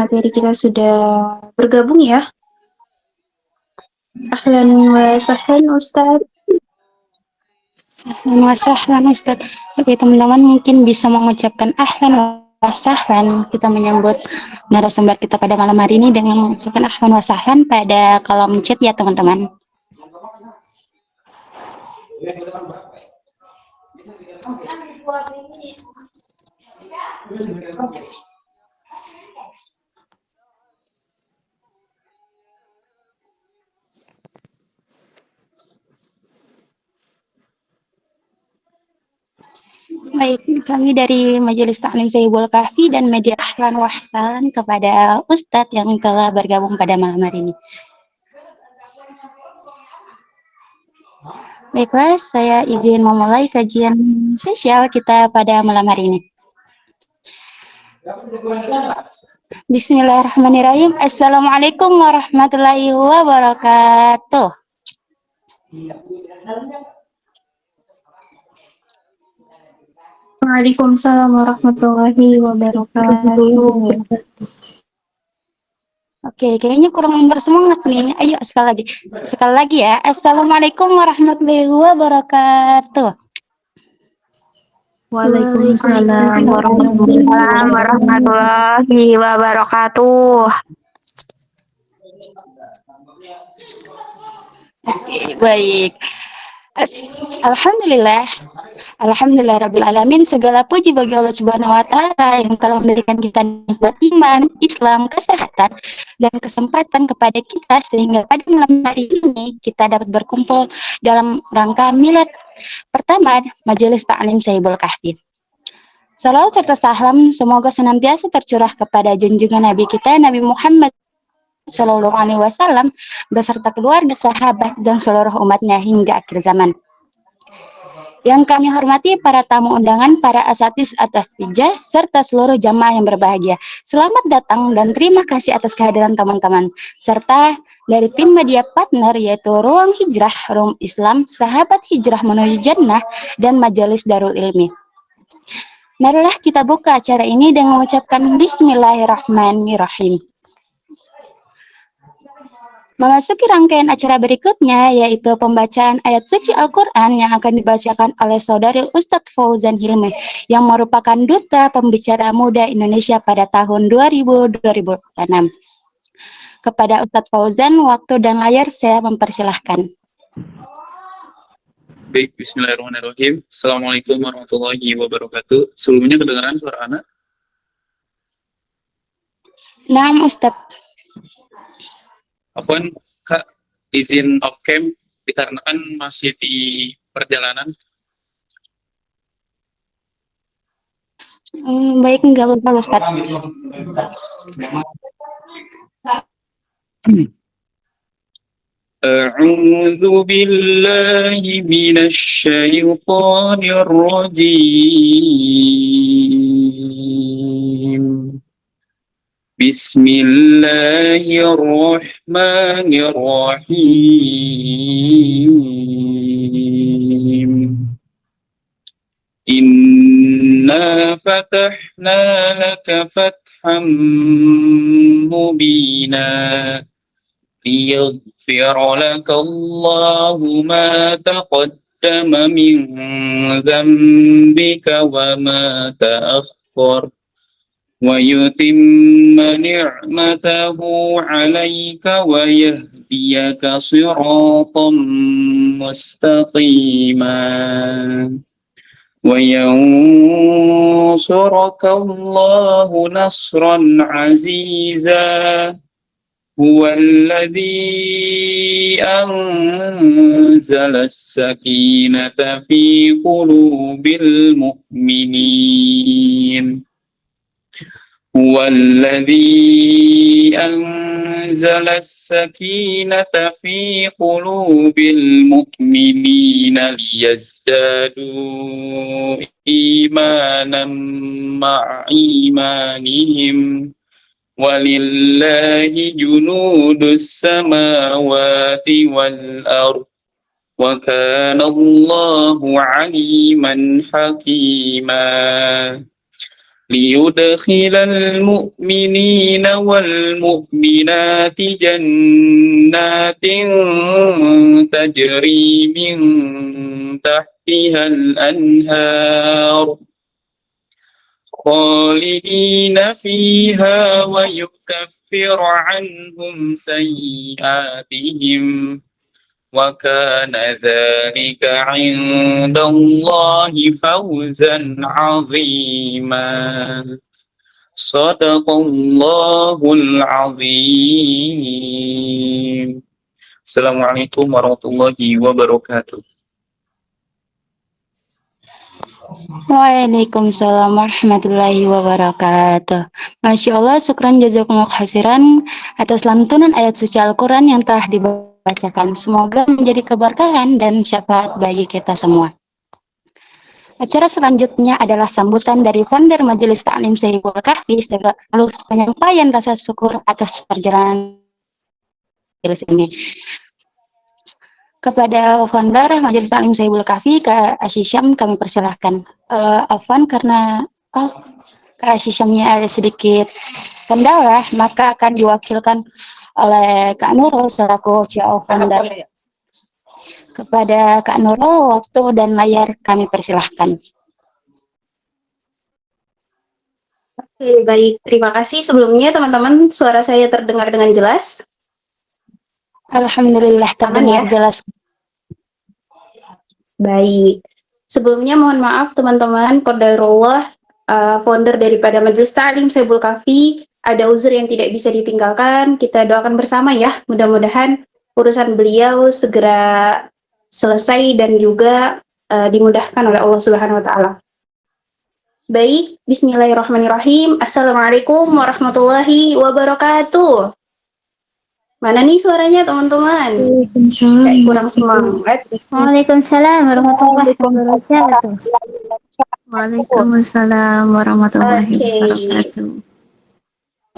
materi kita sudah bergabung ya. Ahlan wa sahlan Ustaz. Ahlan wa sahlan Ustaz. Oke teman-teman mungkin bisa mengucapkan ahlan wa sahlan. Kita menyambut narasumber kita pada malam hari ini dengan mengucapkan ahlan wa sahlan pada kolom chat ya teman-teman. Baik, kami dari Majelis Taklim Sayyibul Kahfi dan media ahlan wa sahlan kepada Ustadz yang telah bergabung pada malam hari ini. Baiklah, saya izin memulai kajian spesial kita pada malam hari ini. Bismillahirrahmanirrahim. Assalamualaikum warahmatullahi wabarakatuh. Waalaikumsalam warahmatullahi wabarakatuh. Oke, kayaknya kurang bersemangat nih. Ayo sekali lagi ya. Assalamualaikum warahmatullahi wabarakatuh. Waalaikumsalam warahmatullahi wabarakatuh. Oke, baik. Alhamdulillah. Alhamdulillah Rabbil Alamin. Segala puji bagi Allah Subhanahu wa Ta'ala yang telah memberikan kita nikmat iman, Islam, kesehatan, dan kesempatan kepada kita sehingga pada malam hari ini kita dapat berkumpul dalam rangka milad pertama Majelis Taklim Sayyibul Kahfi. Salawat serta salam semoga senantiasa tercurah kepada junjungan Nabi kita Nabi Muhammad Shallallahu Alaihi Wasallam beserta keluarga, sahabat, dan seluruh umatnya hingga akhir zaman. Yang kami hormati para tamu undangan, para asatidz atas ijazah, serta seluruh jamaah yang berbahagia. Selamat datang dan terima kasih atas kehadiran teman-teman. Serta dari tim media partner yaitu Ruang Hijrah, Rum Islam, Sahabat Hijrah Menuju Jannah, dan Majelis Darul Ilmi. Marilah kita buka acara ini dengan mengucapkan Bismillahirrahmanirrahim. Memasuki rangkaian acara berikutnya, yaitu pembacaan ayat suci Al-Quran yang akan dibacakan oleh Saudari Ustadz Fauzan Hilmi, yang merupakan Duta Pembicara Muda Indonesia pada tahun 2006. Kepada Ustadz Fauzan, waktu dan layar saya mempersilahkan. Baik, bismillahirrahmanirrahim. Assalamualaikum warahmatullahi wabarakatuh. Sebelumnya kedengaran suara anak? Naam Ustadz. Afwan, Kak, izin off cam dikarenakan masih di perjalanan. Baik, enggak apa-apa Ustadz. A'udzu billahi minasyaitonir rajim. Bismillahirrahmanirrahim. Inna fatahna laka fatham mubina liyaghfira laka Allahu ma taqaddama min dhanbika wa ma ta'akhkhar ويتم نعمته عليك ويهديك صراطا مستقيما وينصرك الله نصرا عزيزا هو الذي أنزل السكينة في قلوب المؤمنين هو الذي أنزل السكينة في قلوب المؤمنين ليزدادوا إيمانا مع إيمانهم ولله جنود السماوات والأرض وكان الله عليما حكيما. ليدخل المؤمنين والمؤمنات جنات تجري من تحتها الأنهار خالدين فيها ويكفر عنهم سيئاتهم وكان ذلك عند الله فوزا عظيما صدق الله العظيم. Assalamualaikum warahmatullahi wabarakatuh. Waalaikumsalam warahmatullahi wabarakatuh. Masya Allah, syukran jazakumullah khairan atas lantunan ayat suci Al-Quran yang telah dibacakan. Semoga menjadi keberkahan dan syafaat bagi kita semua. Acara selanjutnya adalah sambutan dari founder Majelis Ta'lim Sayyibul Kahfi sekaligus penyampaian rasa syukur atas perjalanan majelis ini. Kepada founder Majelis Ta'lim Sayyibul Kahfi, Kak Asyisham, kami persilahkan. Afwan, karena Kak Asyishamnya ada sedikit kendala, maka akan diwakilkan oleh Kak Nurul selaku CEO founder. Kepada Kak Nurul, waktu dan layar kami persilahkan. Oke, baik. Terima kasih. Sebelumnya, teman-teman, suara saya terdengar dengan jelas? Alhamdulillah terdengar jelas. Baik. Sebelumnya mohon maaf teman-teman, qadarullah, founder daripada Majelis Ta'lim Sayyibul Kahfi ada uzur yang tidak bisa ditinggalkan. Kita doakan bersama ya, mudah-mudahan urusan beliau segera selesai dan juga dimudahkan oleh Allah Subhanahu wa taala. Baik, bismillahirrahmanirrahim. Assalamualaikum warahmatullahi wabarakatuh. Mana nih suaranya teman-teman? Kayak kurang semangat. Waalaikumsalam warahmatullahi wabarakatuh. Waalaikumsalam warahmatullahi wabarakatuh.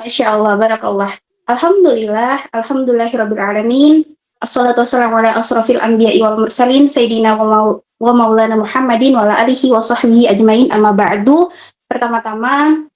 Masya Allah, barakallah. Alhamdulillah, alhamdulillahirabbil alamin. Assalatu wassalamu ala asrafil anbiya'i wal mursalin sayyidina wa maulana Muhammadin wa ala alihi wa sahbihi ajmain, amma ba'du. Pertama-tama,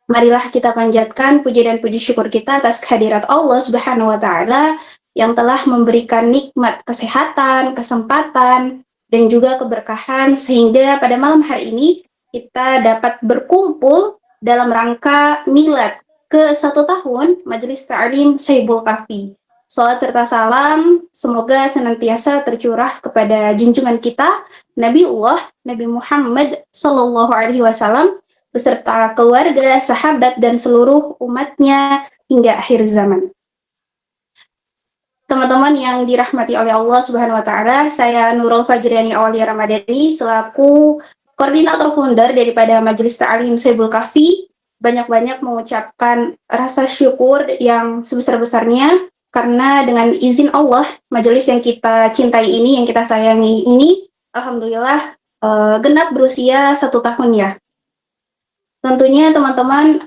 marilah kita panjatkan puji dan puji syukur kita atas kehadirat Allah Subhanahu wa taala yang telah memberikan nikmat kesehatan, kesempatan, dan juga keberkahan sehingga pada malam hari ini kita dapat berkumpul dalam rangka milad ke-1 tahun Majelis Ta'lim Sayyibul Kahfi. Salat serta salam semoga senantiasa tercurah kepada junjungan kita Nabiullah Nabi Muhammad Sallallahu Alaihi Wasallam beserta keluarga, sahabat, dan seluruh umatnya hingga akhir zaman. Teman-teman yang dirahmati oleh Allah Subhanahu wa taala, saya Nurul Fajriani Aulia Ramadhani selaku koordinator founder daripada Majelis Ta'lim Sayyibul Kahfi banyak-banyak mengucapkan rasa syukur yang sebesar-besarnya karena dengan izin Allah, majelis yang kita cintai ini, yang kita sayangi ini, alhamdulillah genap berusia 1 tahun ya. Tentunya teman-teman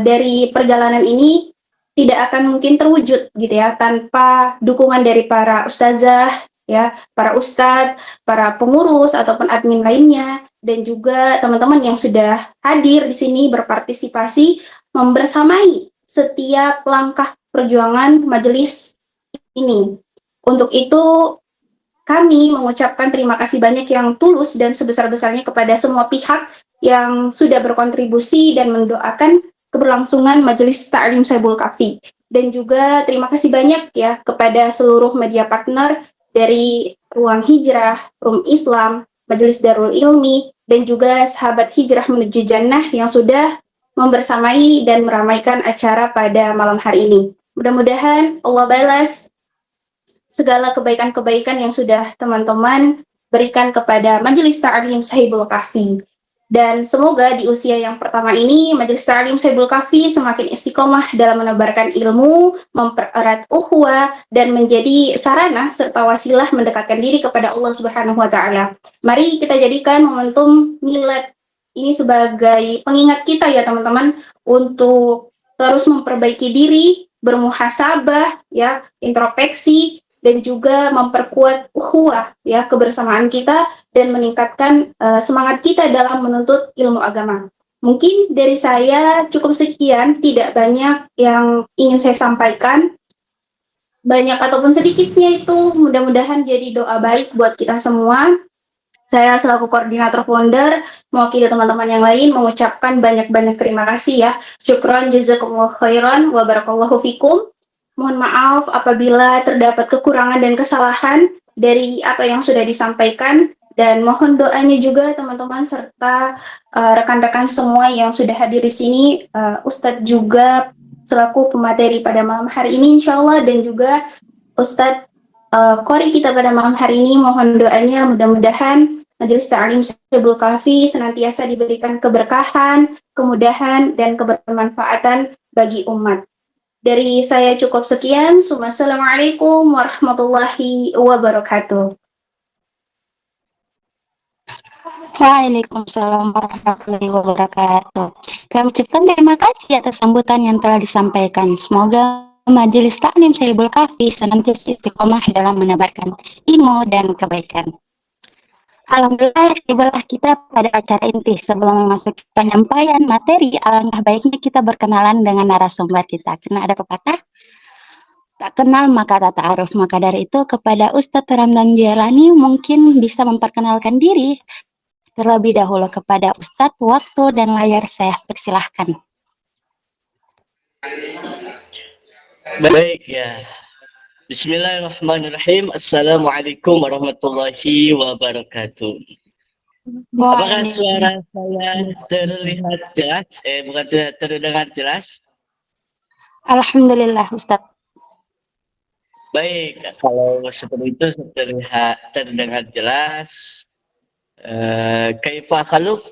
dari perjalanan ini tidak akan mungkin terwujud gitu ya tanpa dukungan dari para ustazah ya, para ustadz, para pengurus ataupun admin lainnya, dan juga teman-teman yang sudah hadir di sini berpartisipasi membersamai setiap langkah perjuangan majelis ini. Untuk itu kami mengucapkan terima kasih banyak yang tulus dan sebesar-besarnya kepada semua pihak yang sudah berkontribusi dan mendoakan keberlangsungan Majelis Ta'lim Sayyibul Kahfi. Dan juga terima kasih banyak ya kepada seluruh media partner dari Ruang Hijrah, Rum Islam, Majelis Darul Ilmi, dan juga sahabat Hijrah Menuju Jannah yang sudah membersamai dan meramaikan acara pada malam hari ini. Mudah-mudahan Allah balas segala kebaikan-kebaikan yang sudah teman-teman berikan kepada Majelis Ta'lim Sayyibul Kahfi. Dan semoga di usia yang pertama ini Majelis Ta'lim Sayyibul Kahfi semakin istiqomah dalam menebarkan ilmu, mempererat ukhuwah, dan menjadi sarana serta wasilah mendekatkan diri kepada Allah Subhanahu wa taala. Mari kita jadikan momentum milad ini sebagai pengingat kita ya teman-teman untuk terus memperbaiki diri, bermuhasabah ya, introspeksi, dan juga memperkuat ukhuwah ya, kebersamaan kita, dan meningkatkan semangat kita dalam menuntut ilmu agama. Mungkin dari saya cukup sekian, tidak banyak yang ingin saya sampaikan. Banyak ataupun sedikitnya itu mudah-mudahan jadi doa baik buat kita semua. Saya selaku koordinator founder mewakili teman-teman yang lain mengucapkan banyak-banyak terima kasih ya. Syukron jazakumullah khairan wa barakallahu fikum. Mohon maaf apabila terdapat kekurangan dan kesalahan dari apa yang sudah disampaikan, dan mohon doanya juga teman-teman serta rekan-rekan semua yang sudah hadir di sini, Ustadz juga selaku pemateri pada malam hari ini insya Allah, dan juga Ustadz Qori kita pada malam hari ini, mohon doanya mudah-mudahan Majelis Ta'lim Syekhul Kahfi senantiasa diberikan keberkahan, kemudahan, dan kebermanfaatan bagi umat. Dari saya cukup sekian. Wassalamualaikum warahmatullahi wabarakatuh. Waalaikumsalam warahmatullahi wabarakatuh. Kami ucapkan terima kasih atas sambutan yang telah disampaikan. Semoga Majelis Taklim Syekhul Kahfi senantiasa istiqomah dalam menebarkan ilmu dan kebaikan. Alhamdulillah, tibalah kita pada acara inti. Sebelum masuk penyampaian materi, alangkah baiknya kita berkenalan dengan narasumber kita. Karena ada pepatah, tak kenal maka tak ta'aruf. Maka dari itu, kepada Ustadz Ramdan Jalani mungkin bisa memperkenalkan diri terlebih dahulu. Kepada Ustadz, waktu dan layar saya persilahkan. Baik ya. Bismillahirrahmanirrahim. Assalamualaikum warahmatullahi wabarakatuh. Apakah suara saya terlihat jelas? Bukan terdengar jelas? Alhamdulillah Ustadz. Baik, kalau seperti itu terdengar jelas. Kaifa khaluk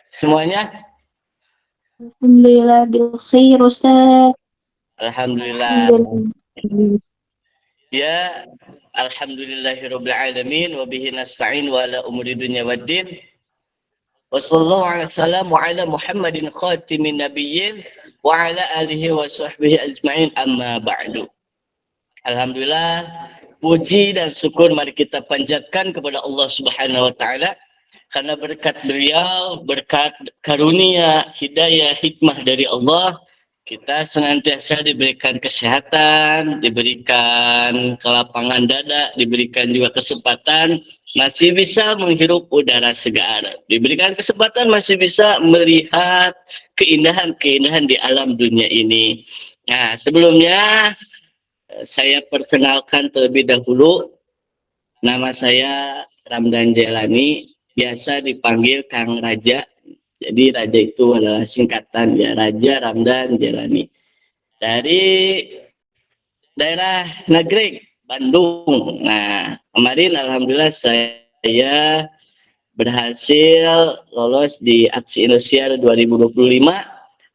semuanya? Alhamdulillah bil khair Ustaz. Alhamdulillah. Ya, alhamdulillahirabbil alamin wa bihi nasta'in wa ala umuri dunya waddin. Wassallallahu ala Muhammadin khatimin nabiyyin wa ala alihi wa sahbihi ajma'in amma ba'du. Alhamdulillah, puji dan syukur mari kita panjatkan kepada Allah Subhanahu wa taala karena berkat beliau, berkat karunia, hidayah, hikmah dari Allah, kita senantiasa diberikan kesehatan, diberikan kelapangan dada, diberikan juga kesempatan masih bisa menghirup udara segar, diberikan kesempatan masih bisa melihat keindahan-keindahan di alam dunia ini. Nah, sebelumnya saya perkenalkan terlebih dahulu, nama saya Ramdan Jalani, biasa dipanggil Kang Raja. Jadi Raja itu adalah singkatan ya, Raja Ramdan Jalani. Dari daerah Nagreg, Bandung. Nah, kemarin alhamdulillah saya berhasil lolos di Aksi Indonesia 2025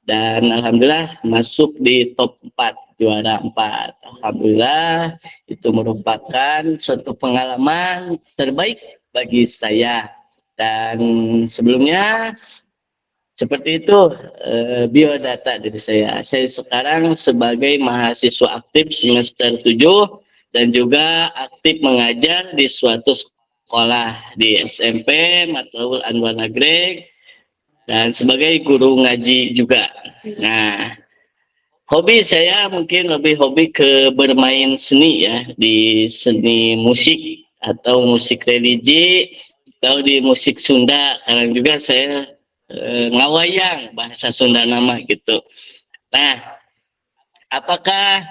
dan alhamdulillah masuk di top 4, juara 4. Alhamdulillah itu merupakan suatu pengalaman terbaik bagi saya. Dan sebelumnya seperti itu biodata dari saya. Saya sekarang sebagai mahasiswa aktif semester 7 dan juga aktif mengajar di suatu sekolah di SMP Matlaul Anwar Nagreg dan sebagai guru ngaji juga. Nah, hobi saya mungkin lebih hobi ke bermain seni ya, di seni musik atau musik religi atau di musik Sunda. Sekarang juga saya ngawayang, bahasa Sunda nama gitu. Nah, apakah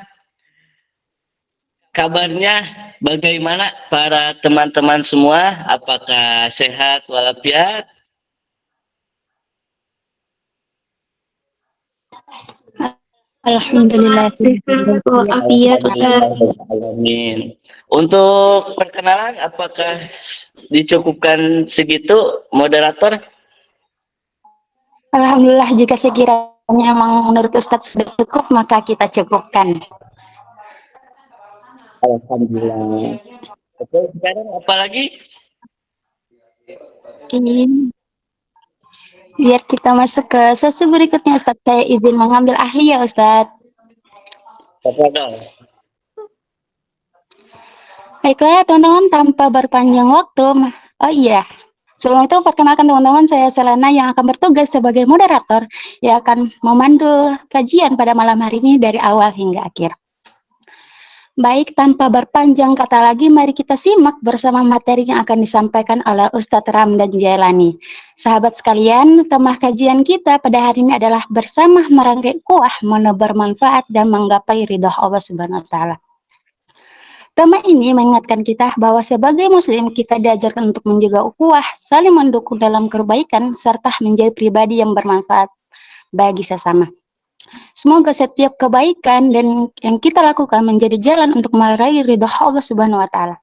kabarnya bagaimana para teman-teman semua? Apakah sehat walafiat? Alhamdulillah. Walafiat Ustaz. Amin. Untuk perkenalan, apakah dicukupkan segitu, moderator? Alhamdulillah, jika sekiranya memang menurut Ustadz sudah cukup, maka kita cukupkan. Alhamdulillah. Oke, sekarang apa lagi? Oke. Biar kita masuk ke sesi berikutnya, Ustadz. Saya izin mengambil ahli ya, Ustadz. Tafadhol. Baiklah, teman-teman, tanpa berpanjang waktu. Oh iya, Sebelum itu, perkenalkan teman-teman, saya Selena yang akan bertugas sebagai moderator yang akan memandu kajian pada malam hari ini dari awal hingga akhir. Baik, tanpa berpanjang kata lagi, mari kita simak bersama materi yang akan disampaikan oleh Ustadz Ramdan Jailani. Sahabat sekalian, tema kajian kita pada hari ini adalah bersama merangkai kuah, menebar manfaat dan menggapai ridha Allah Subhanahu wa Ta'ala. Tema ini mengingatkan kita bahwa sebagai muslim kita diajarkan untuk menjaga ukhuwah, saling mendukung dalam kebaikan, serta menjadi pribadi yang bermanfaat bagi sesama. Semoga setiap kebaikan dan yang kita lakukan menjadi jalan untuk meraih ridha Allah Subhanahu wa Ta'ala.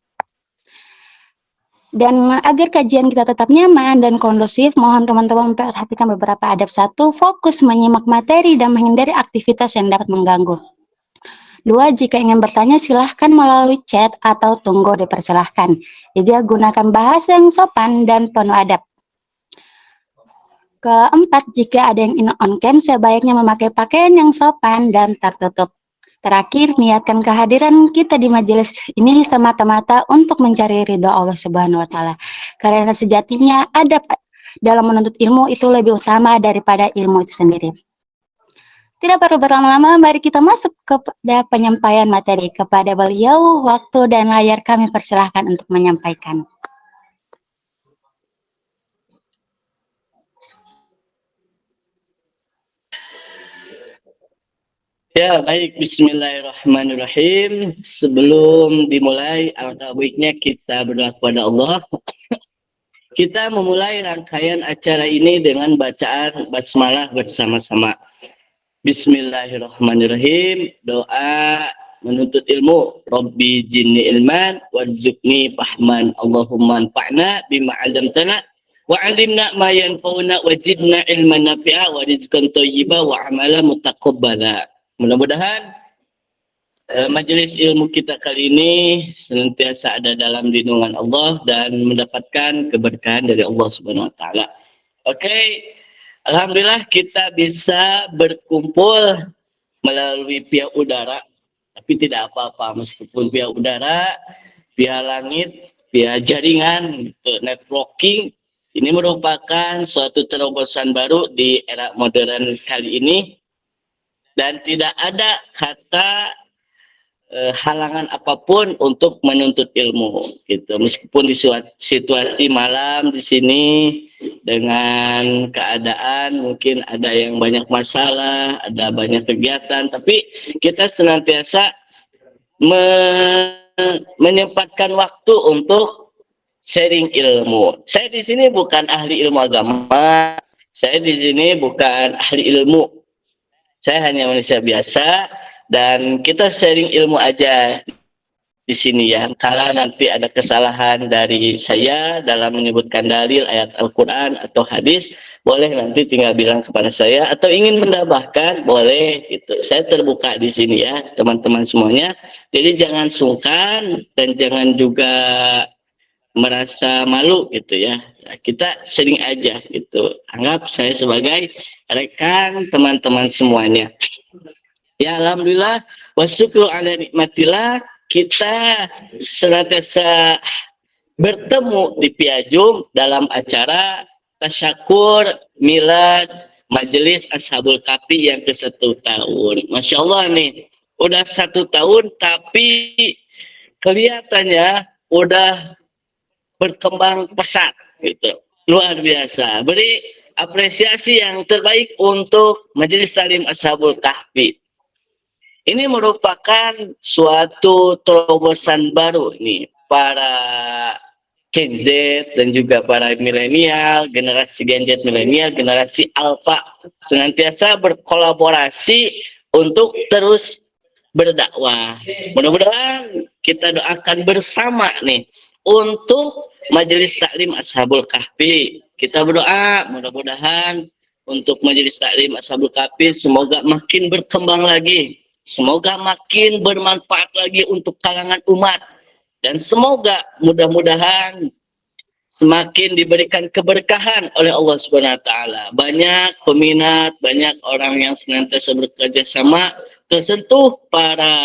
Dan agar kajian kita tetap nyaman dan kondusif, mohon teman-teman memperhatikan beberapa adab. 1. Fokus menyimak materi dan menghindari aktivitas yang dapat mengganggu. 2. Jika ingin bertanya, silahkan melalui chat atau tunggu dipersilahkan. 3. Gunakan bahasa yang sopan dan penuh adab. 4. Jika ada yang ingin on cam, sebaiknya memakai pakaian yang sopan dan tertutup. Terakhir, niatkan kehadiran kita di majelis ini semata-mata untuk mencari ridha Allah Subhanahu wa Ta'ala. Karena sejatinya adab dalam menuntut ilmu itu lebih utama daripada ilmu itu sendiri. Tidak perlu berlama-lama, mari kita masuk kepada penyampaian materi. Kepada beliau, waktu dan layar kami persilahkan untuk menyampaikan. Ya, baik. Bismillahirrahmanirrahim. Sebelum dimulai, alangkah baiknya kita berdoa kepada Allah. Kita memulai rangkaian acara ini dengan bacaan basmalah bersama-sama. Bismillahirrahmanirrahim. Doa menuntut ilmu. Rabbi jinni ilman warzuqni fahman. Allahumma anfa'na bima 'allamtana wa 'allimna ma yanfa'una wa zidna ilman nafi'a wa rizqan thayyiba wa amalan mutaqabbala. Mudah-mudahan majelis ilmu kita kali ini senantiasa ada dalam lindungan Allah dan mendapatkan keberkahan dari Allah Subhanahu wa Ta'ala. Oke, alhamdulillah kita bisa berkumpul melalui pihak udara, tapi tidak apa-apa meskipun pihak udara, pihak langit, pihak jaringan, networking. Ini merupakan suatu terobosan baru di era modern kali ini. Dan tidak ada kata halangan apapun untuk menuntut ilmu, gitu. Meskipun di situasi malam di sini dengan keadaan mungkin ada yang banyak masalah, ada banyak kegiatan, tapi kita senantiasa menyempatkan waktu untuk sharing ilmu. Saya di sini bukan ahli ilmu agama, saya di sini bukan ahli ilmu. Saya hanya manusia biasa dan kita sharing ilmu aja di sini ya. Kalau nanti ada kesalahan dari saya dalam menyebutkan dalil ayat Al-Quran atau hadis, boleh nanti tinggal bilang kepada saya atau ingin menambahkan, boleh gitu. Saya terbuka di sini ya, teman-teman semuanya. Jadi jangan sungkan dan jangan juga merasa malu gitu ya. Kita sering aja gitu. Anggap saya sebagai rekan teman-teman semuanya. Ya alhamdulillah wa syukru ala nikmatillah, kita senantiasa bertemu di Piajum dalam acara tasyakur milad Majelis Ashabul Kahfi yang ke-1 tahun. Masya Allah nih, udah 1 tahun tapi kelihatannya udah berkembang pesat gitu. Luar biasa. Beri apresiasi yang terbaik untuk Majelis Taklim Ashabul Kahfi. Ini merupakan suatu terobosan baru nih para Gen Z dan juga para milenial, generasi Gen Z milenial, generasi Alpha senantiasa berkolaborasi untuk terus berdakwah. Mudah-mudahan kita doakan bersama nih untuk Majelis Taklim Ashabul Kahfi. Kita berdoa mudah-mudahan untuk Majelis Taklim Ashabul Kahfi semoga makin berkembang lagi, semoga makin bermanfaat lagi untuk kalangan umat, dan semoga mudah-mudahan semakin diberikan keberkahan oleh Allah Subhanahu wa Ta'ala. Banyak peminat, banyak orang yang senantiasa bekerja sama, tersentuh para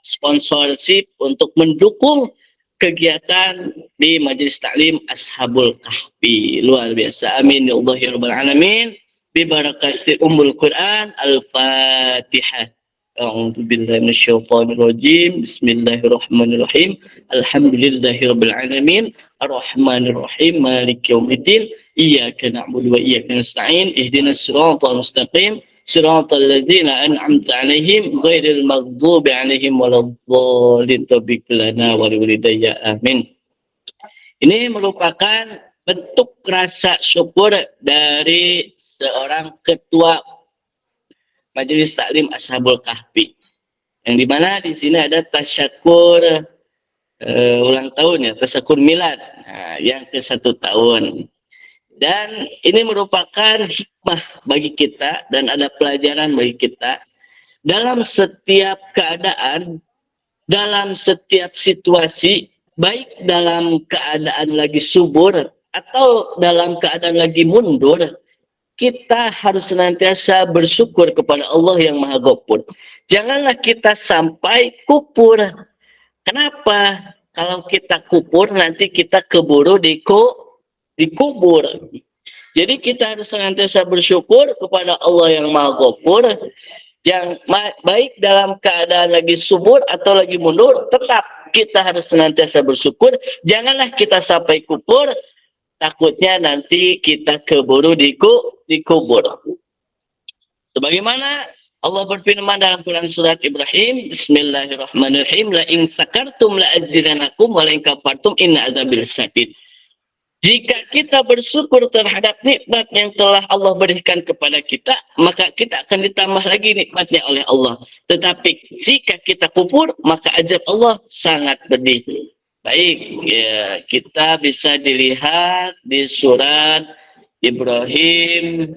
sponsorship untuk mendukung kegiatan di Majelis Taklim Ashabul Kahfi. Luar biasa. Amin ya Allah ya rabbal alamin. Bi barakati Ummul Quran. Al-Fatihah. A'udzu billahi minasyaitonir rajim. Bismillahirrahmanirrahim. Alhamdulillahirabbil alamin. Arrahmanir rahim. Maliki yaumiddin. Iyyaka na'budu wa iyyaka nasta'in. Ihdinas siratal mustaqim. Siratal ladzina an'amta 'alaihim ghairil maghdubi 'alaihim waladdallin. Taufiq lana wa liwalidayya. Amin. Ini merupakan bentuk rasa syukur dari seorang ketua Majelis Taklim Ashabul Kahfi. Yang dimana di sini ada tasyakur ulang tahun ya, tasyakur milad yang ke-1 tahun. Dan ini merupakan hikmah bagi kita dan ada pelajaran bagi kita dalam setiap keadaan, dalam setiap situasi, baik dalam keadaan lagi subur atau dalam keadaan lagi mundur, kita harus senantiasa bersyukur kepada Allah yang Maha Ghafur. Janganlah kita sampai kupur. Kenapa? Kalau kita kupur nanti kita keburu dikubur. Jadi kita harus senantiasa bersyukur kepada Allah yang Maha Ghafur. Yang baik dalam keadaan lagi subur atau lagi mundur, tetap kita harus senantiasa bersyukur. Janganlah kita sampai kupur. Takutnya nanti kita keburu dikubur. Sebagaimana Allah berfirman dalam Quran surat Ibrahim, Bismillahirrahmanirrahim, la in sakartum la azidanakum wa la in kafartum inna adzabil syadid. Jika kita bersyukur terhadap nikmat yang telah Allah berikan kepada kita, maka kita akan ditambah lagi nikmatnya oleh Allah. Tetapi jika kita kufur, maka azab Allah sangat pedih. Baik, ya, kita bisa dilihat di surat Ibrahim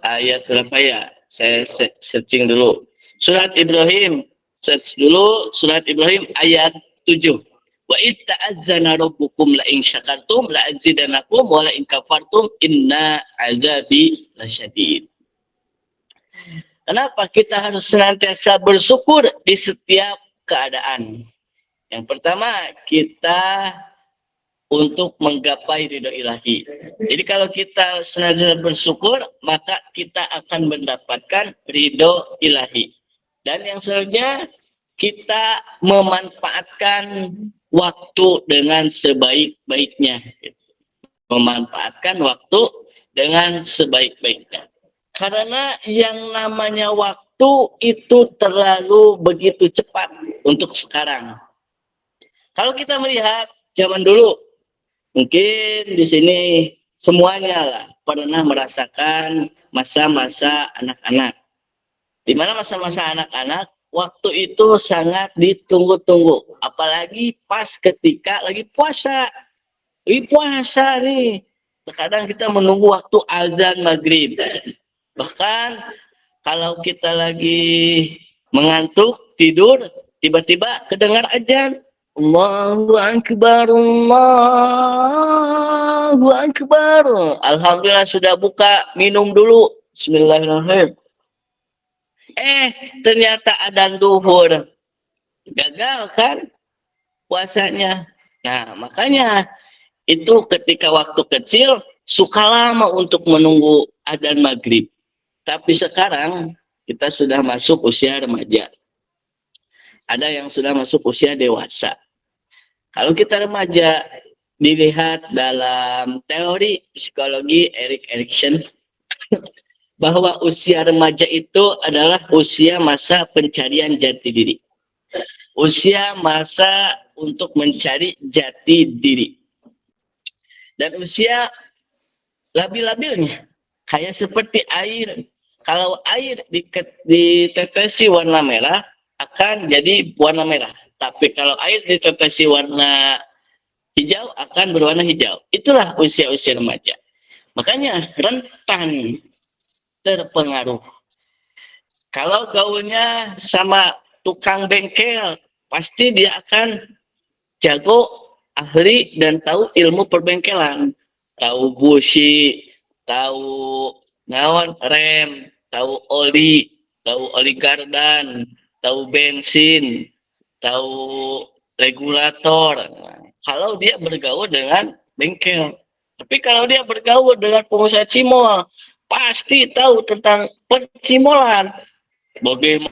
ayat berapa ya? Saya searching dulu. Surat Ibrahim, search dulu surat Ibrahim ayat 7. Wa itta'azzana rabbukum la in syakartum la azidanakum wa la in kafartum inna azabi lasyadid. Kenapa kita harus senantiasa bersyukur di setiap keadaan? Yang pertama, kita untuk menggapai ridho ilahi. Jadi kalau kita senantiasa bersyukur, maka kita akan mendapatkan ridho ilahi. Dan yang selanjutnya, kita memanfaatkan waktu dengan sebaik-baiknya. Memanfaatkan waktu dengan sebaik-baiknya. Karena yang namanya waktu itu terlalu begitu cepat untuk sekarang. Kalau kita melihat zaman dulu, mungkin di sini semuanya lah pernah merasakan masa-masa anak-anak. Di mana masa-masa anak-anak, waktu itu sangat ditunggu-tunggu. Apalagi pas ketika lagi puasa. Lagi puasa nih. Terkadang kita menunggu waktu azan maghrib. Bahkan kalau kita lagi mengantuk, tidur, tiba-tiba kedengar azan. Allahu Akbar, Allahu Akbar. Alhamdulillah sudah buka, minum dulu. Bismillahirrahmanirrahim. Ternyata adzan duhur. Gagal kan puasanya. Nah, makanya itu ketika waktu kecil suka lama untuk menunggu adzan maghrib. Tapi sekarang kita sudah masuk usia remaja. Ada yang sudah masuk usia dewasa. Kalau kita remaja, dilihat dalam teori psikologi Erik Erikson, bahwa usia remaja itu adalah usia masa pencarian jati diri. Usia masa untuk mencari jati diri. Dan usia labil-labilnya, kayak seperti air. Kalau air ditetesi warna merah, akan jadi warna merah. Tapi kalau air ditetesi warna hijau, akan berwarna hijau. Itulah usia-usia remaja. Makanya rentan terpengaruh. Kalau gaulnya sama tukang bengkel, pasti dia akan jago, ahli, dan tahu ilmu perbengkelan. Tahu busi, tahu naon rem, tahu oli gardan, tahu bensin, tahu regulator. kalau dia bergaul dengan bengkel. Tapi kalau dia bergaul dengan pengusaha cimol, pasti tahu tentang percimolan. Bagaimana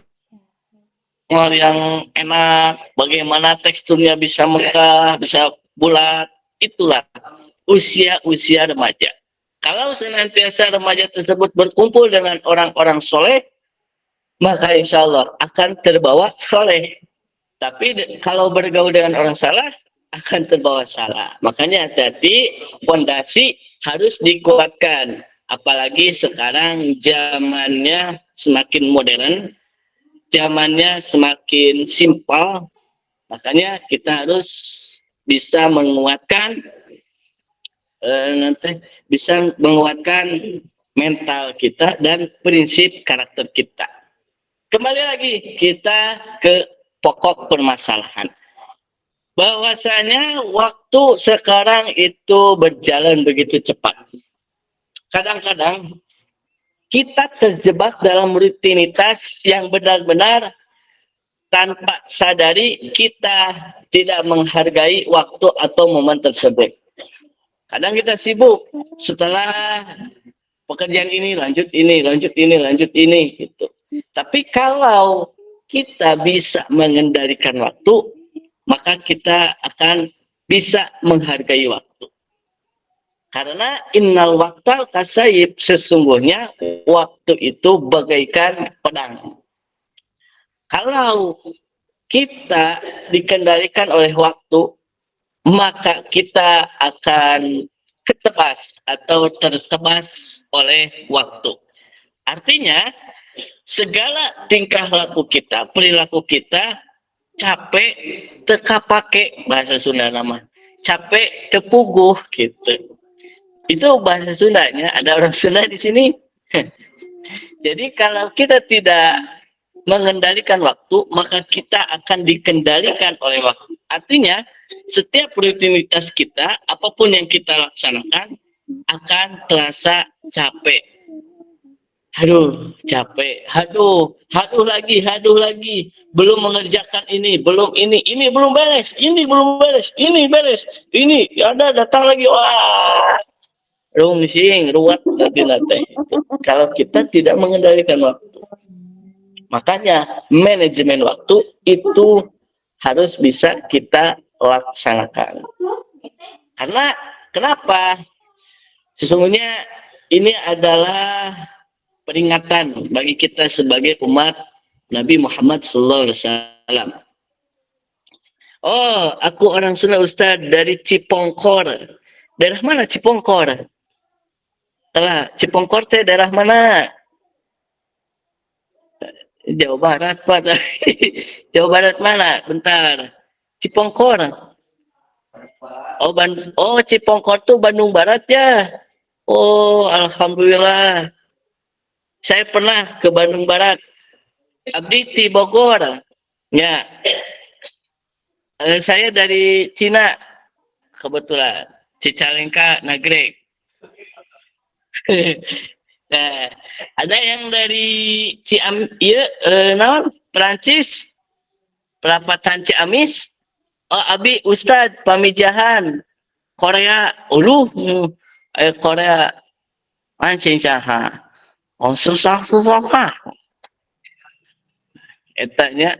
yang enak, bagaimana teksturnya bisa megah, bisa bulat. Itulah usia-usia remaja. Kalau senantiasa remaja tersebut berkumpul dengan orang-orang soleh, maka insya Allah akan terbawa soleh. Tapi kalau bergaul dengan orang salah, akan terbawa salah. Makanya hati-hati, fondasi harus dikuatkan. Apalagi sekarang zamannya semakin modern, zamannya semakin simpel. Makanya kita harus bisa menguatkan bisa menguatkan mental kita dan prinsip karakter kita. Kembali lagi kita ke pokok permasalahan. Bahwasanya waktu sekarang itu berjalan begitu cepat. Kadang-kadang kita terjebak dalam rutinitas yang benar-benar tanpa sadari kita tidak menghargai waktu atau momen tersebut. Kadang kita sibuk setelah pekerjaan ini lanjut ini gitu. Tapi kalau kita bisa mengendalikan waktu, maka kita akan bisa menghargai waktu. Karena innal waqtal kasayib, sesungguhnya waktu itu bagaikan pedang. Kalau kita dikendalikan oleh waktu, maka kita akan ketebas atau tertebas oleh waktu. Artinya, segala tingkah laku kita, perilaku kita, capek teka pake, bahasa Sunda nama. Capek tepuguh gitu. Itu bahasa Sundanya, ada orang Sunda di sini. Jadi kalau kita tidak mengendalikan waktu, maka kita akan dikendalikan oleh waktu. Artinya, setiap rutinitas kita, apapun yang kita laksanakan, akan terasa capek. Aduh, capek. Aduh lagi. Belum mengerjakan ini, belum ini belum beres, ini belum beres, ini beres, ini ada datang lagi. Wah, rungsing, ruwet nanti. Kalau kita tidak mengendalikan waktu. Makanya manajemen waktu itu harus bisa kita laksanakan. Karena kenapa? Sesungguhnya ini adalah peringatan bagi kita sebagai umat Nabi Muhammad SAW. Oh, aku orang Sunda Ustaz dari Cipongkor. Daerah mana Cipongkor? Cipongkor teh daerah mana? Jawa Barat, Pak. Jawa Barat mana? Bentar. Cipongkor. Oh, Cipongkor tuh Bandung Barat ya. Oh, alhamdulillah. Saya pernah ke Bandung Barat. Abdi di Bogor. Ya. Saya dari Cina. Kebetulan. Cicalengka, Nagreg. Nah, ada yang dari Perancis, Perapatan Ciamis. Oh, Abi Ustad pamijahan Korea, Korea, mancing caha. Oh, susah mah. Etanya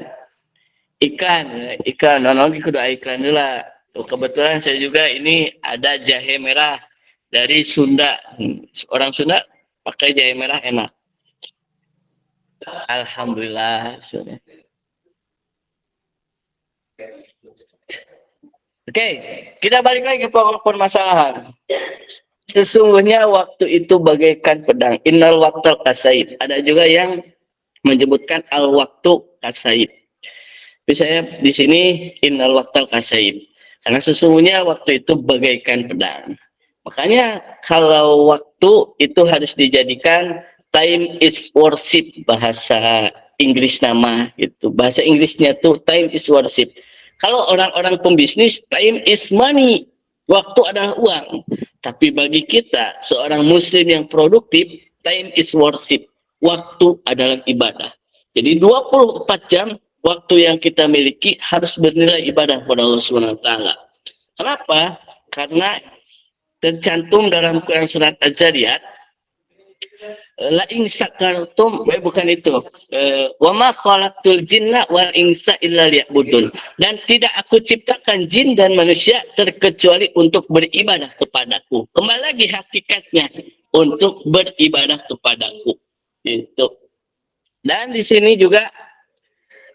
iklan, nonologi kudu iklan dulu. Kebetulan saya juga ini ada jahe merah dari Sunda. Orang Sunda pakai jahe merah enak. Alhamdulillah. Oke, kita balik lagi ke pokok permasalahan. Sesungguhnya waktu itu bagaikan pedang. Innal waqtal kasaib. Ada juga yang menyebutkan al waktu kasaib. Tapi saya di sini innal waqtal kasaib. Karena sesungguhnya waktu itu bagaikan pedang. Makanya kalau waktu itu harus dijadikan time is worship, bahasa Inggris nama gitu. Bahasa Inggrisnya tuh time is worship. Kalau orang-orang pembisnis, time is money. Waktu adalah uang. Tapi bagi kita, seorang muslim yang produktif, time is worship. Waktu adalah ibadah. Jadi 24 jam waktu yang kita miliki harus bernilai ibadah kepada Allah Subhanahu wa taala. Kenapa? Karena tercantum dalam Quran surat Az-Zariyat, la in syakartum, bukan itu. Wa ma khalaqtul jinna wal insa illa liya'budun. Dan tidak aku ciptakan jin dan manusia terkecuali untuk beribadah kepadaku. Kembali lagi hakikatnya untuk beribadah kepadaku. Itu. Dan di sini juga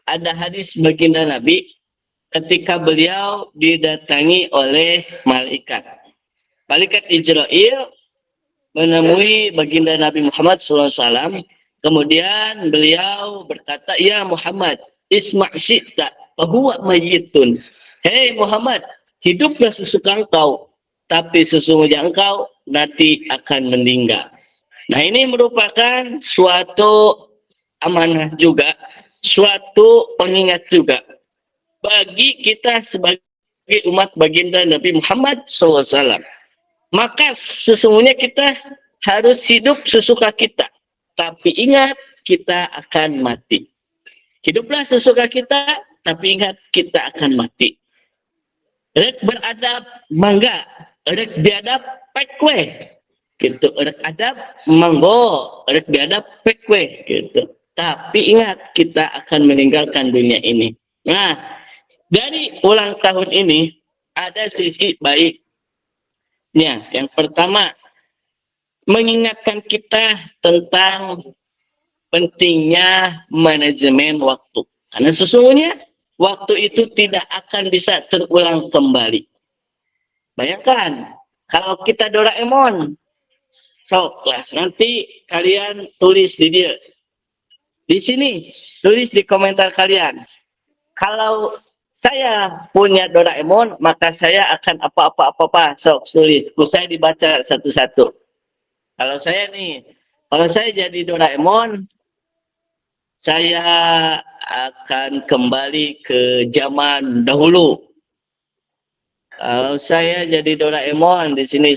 ada hadis baginda Nabi ketika beliau didatangi oleh malaikat. Malaikat Israel menemui baginda Nabi Muhammad SAW. Kemudian beliau berkata, ya Muhammad, isma' syi'ta, fahuwa mayyitun. Hei Muhammad, hiduplah sesuka engkau, tapi sesungguhnya engkau nanti akan meninggal. Nah, ini merupakan suatu amanah juga, suatu pengingat juga bagi kita sebagai umat baginda Nabi Muhammad SAW. Maka sesungguhnya kita harus hidup sesuka kita. Tapi ingat, kita akan mati. Hiduplah sesuka kita, tapi ingat, kita akan mati. Rek beradab, mangga. Rek biadab, pekwe. Gitu. Rek adab, manggo. Rek biadab, pekwe. Gitu. Tapi ingat, kita akan meninggalkan dunia ini. Nah, dari ulang tahun ini, ada sisi baik. Yang pertama, mengingatkan kita tentang pentingnya manajemen waktu. Karena sesungguhnya waktu itu tidak akan bisa terulang kembali. Bayangkan, kalau kita Doraemon, sok nanti kalian tulis di dia. Di sini, tulis di komentar kalian. Kalau saya punya Doraemon, maka saya akan apa-apa. Sok, tulis. Saya dibaca satu-satu. Kalau saya jadi Doraemon, saya akan kembali ke zaman dahulu. Kalau saya jadi Doraemon, di sini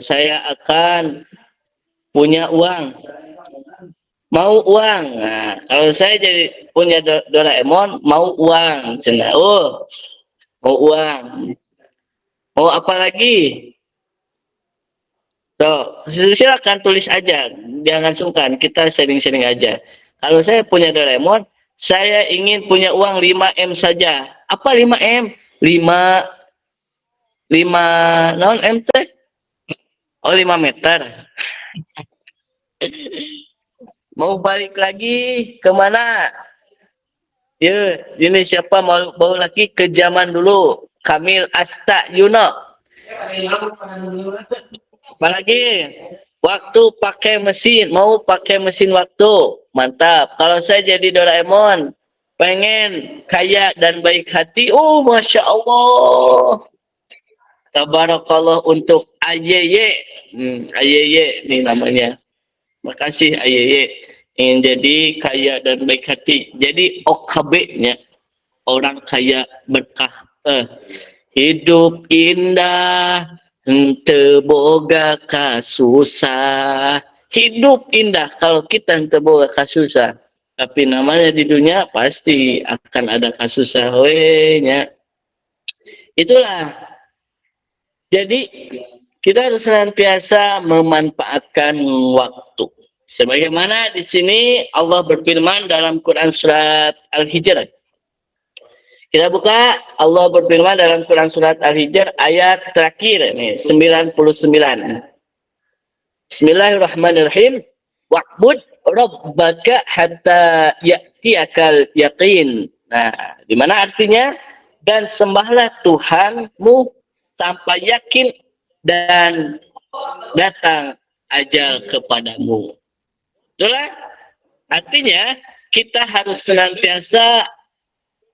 saya akan punya uang. Mau uang. Nah, kalau saya jadi punya Doraemon, mau uang. Mau uang. Mau apa lagi? Silakan tulis aja. Jangan sungkan, kita sharing-sharing aja. Kalau saya punya Doraemon, saya ingin punya uang 5M saja. Apa 5M? 5 non M teh? Oh, 5 meter. Mau balik lagi kemana? Ya, ini siapa mau lagi ke zaman dulu? Kamil Asta Yuno. Apalagi? Waktu pakai mesin. Mau pakai mesin waktu. Mantap. Kalau saya jadi Doraemon, pengen kaya dan baik hati. Oh, Masya Allah. Tabarakallah untuk AYY. AYY ini namanya. Makasih AYY. Ingin jadi kaya dan baik hati. Jadi OKB-nya orang kaya berkah. Hidup indah, henteu boga kasusah. Hidup indah kalau kita henteu boga kasusah. Tapi namanya di dunia pasti akan ada kasusah we-nya. Itulah. Jadi kita harus senantiasa memanfaatkan waktu. Sebagaimana di sini Allah berfirman dalam Quran surat Al-Hijr. Kita buka, Allah berfirman dalam Quran surat Al-Hijr ayat terakhir nih, 99. Bismillahirrahmanirrahim. Wa'bud rabbaka hatta ya'tiyakal yaqin. Nah, di mana artinya? Dan sembahlah Tuhanmu sampai yakin dan datang ajal kepadamu. Itulah artinya kita harus senantiasa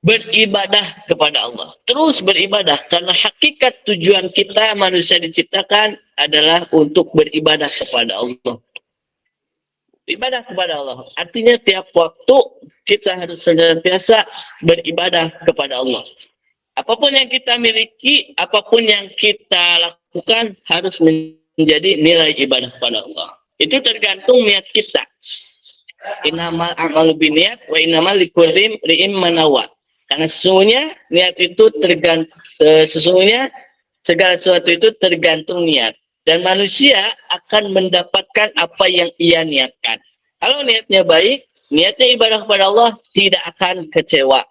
beribadah kepada Allah. Terus beribadah karena hakikat tujuan kita manusia diciptakan adalah untuk beribadah kepada Allah. Ibadah kepada Allah. Artinya tiap waktu kita harus senantiasa beribadah kepada Allah. Apapun yang kita miliki, apapun yang kita lakukan harus menjadi nilai ibadah kepada Allah. Itu tergantung niat kita. Innamal a'malu binniyat wa innamal likulli imrin ma nawa. Karena sesungguhnya niat itu sesungguhnya segala sesuatu itu tergantung niat. Dan manusia akan mendapatkan apa yang ia niatkan. Kalau niatnya baik, niatnya ibadah kepada Allah, tidak akan kecewa.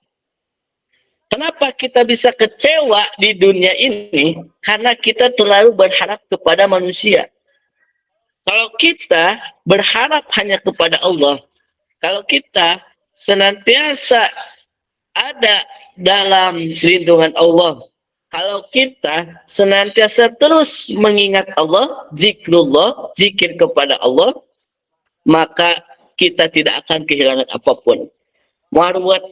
Kenapa kita bisa kecewa di dunia ini? Karena kita terlalu berharap kepada manusia. Kalau kita berharap hanya kepada Allah, kalau kita senantiasa ada dalam lindungan Allah, kalau kita senantiasa terus mengingat Allah, zikrullah, zikir kepada Allah, maka kita tidak akan kehilangan apapun. Marwat,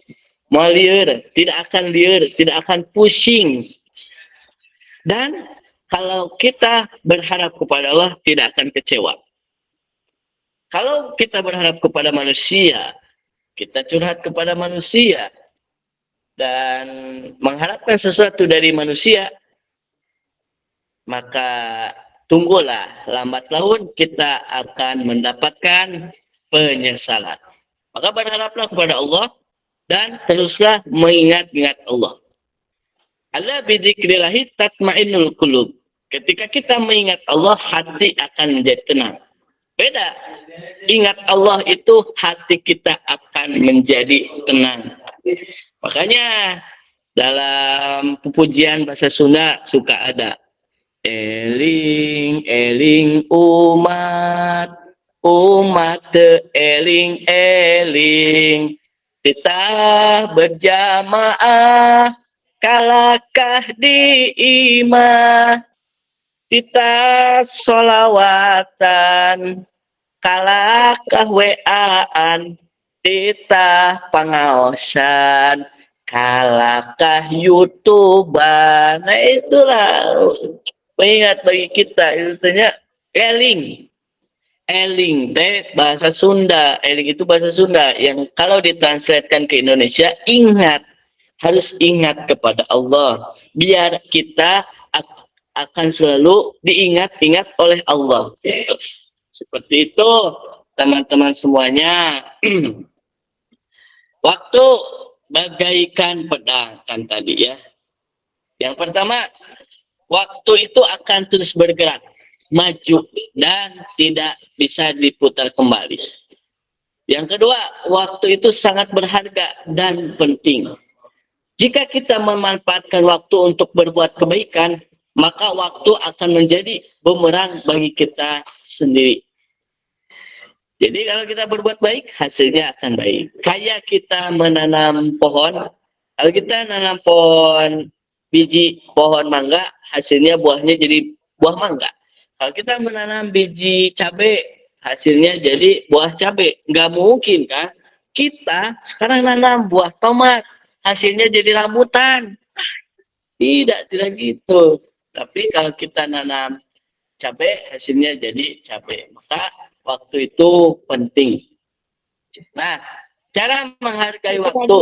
mau liar, tidak akan pusing. Dan kalau kita berharap kepada Allah, tidak akan kecewa. Kalau kita berharap kepada manusia, kita curhat kepada manusia, dan mengharapkan sesuatu dari manusia, maka tunggulah, lambat laun kita akan mendapatkan penyesalan. Maka berharaplah kepada Allah dan teruslah mengingat-ingat Allah. Ala bidzikrillahi tatmainnul qulub. Ketika kita mengingat Allah, hati akan menjadi tenang. Beda. Ingat Allah itu hati kita akan menjadi tenang. Makanya dalam pujian bahasa Sunda suka ada eling eling umat eling eling kita berjamaah kalakah di imah kita solawatan kalakah waan kita pangaosan kalakah YouTuber. Nah itulah mengingat bagi kita itu tanya eling teh bahasa Sunda. Eling itu bahasa Sunda yang kalau ditranslatekan ke Indonesia ingat, harus ingat kepada Allah biar kita akan selalu diingat-ingat oleh Allah. Seperti itu teman-teman semuanya. Waktu bagaikan pedang kan tadi ya. Yang pertama, waktu itu akan terus bergerak, maju dan tidak bisa diputar kembali. Yang kedua, waktu itu sangat berharga dan penting. Jika kita memanfaatkan waktu untuk berbuat kebaikan, maka waktu akan menjadi bumerang bagi kita sendiri. Jadi kalau kita berbuat baik, hasilnya akan baik. Kayak kita menanam pohon, kalau kita nanam biji pohon mangga, hasilnya buahnya jadi buah mangga. Kalau kita menanam biji cabai, hasilnya jadi buah cabai. Nggak mungkin kan? Kita sekarang nanam buah tomat, hasilnya jadi rambutan. Tidak gitu. Tapi kalau kita nanam cabai, hasilnya jadi cabai. Maka waktu itu penting. Nah, cara menghargai waktu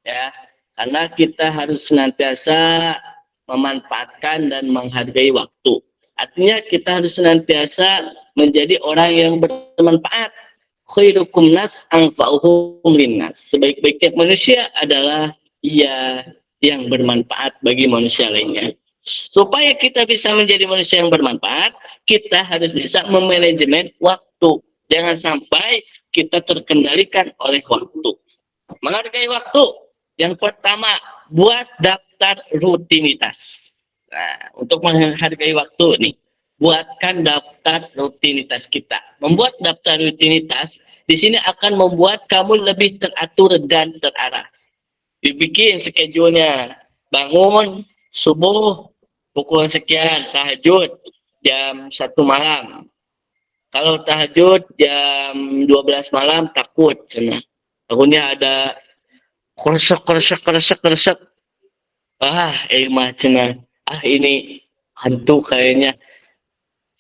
ya, karena kita harus senantiasa memanfaatkan dan menghargai waktu. Artinya kita harus senantiasa menjadi orang yang bermanfaat. Khairukum nas anfa'uhum linnas. Sebaik-baiknya manusia adalah ia yang bermanfaat bagi manusia lainnya. Supaya kita bisa menjadi manusia yang bermanfaat, kita harus bisa memanajemen waktu. Jangan sampai kita terkendalikan oleh waktu. Menghargai waktu. Yang pertama, buat daftar rutinitas. Nah, untuk menghargai waktu nih, buatkan daftar rutinitas kita. Membuat daftar rutinitas di sini akan membuat kamu lebih teratur dan terarah. Dibikin schedule-nya. Bangun subuh pukul sekian, tahajud jam 1 malam. Kalau tahajud jam 12 malam takut cenah. Takutnya ada keresek. Mah cenah. Ini hantu kayaknya.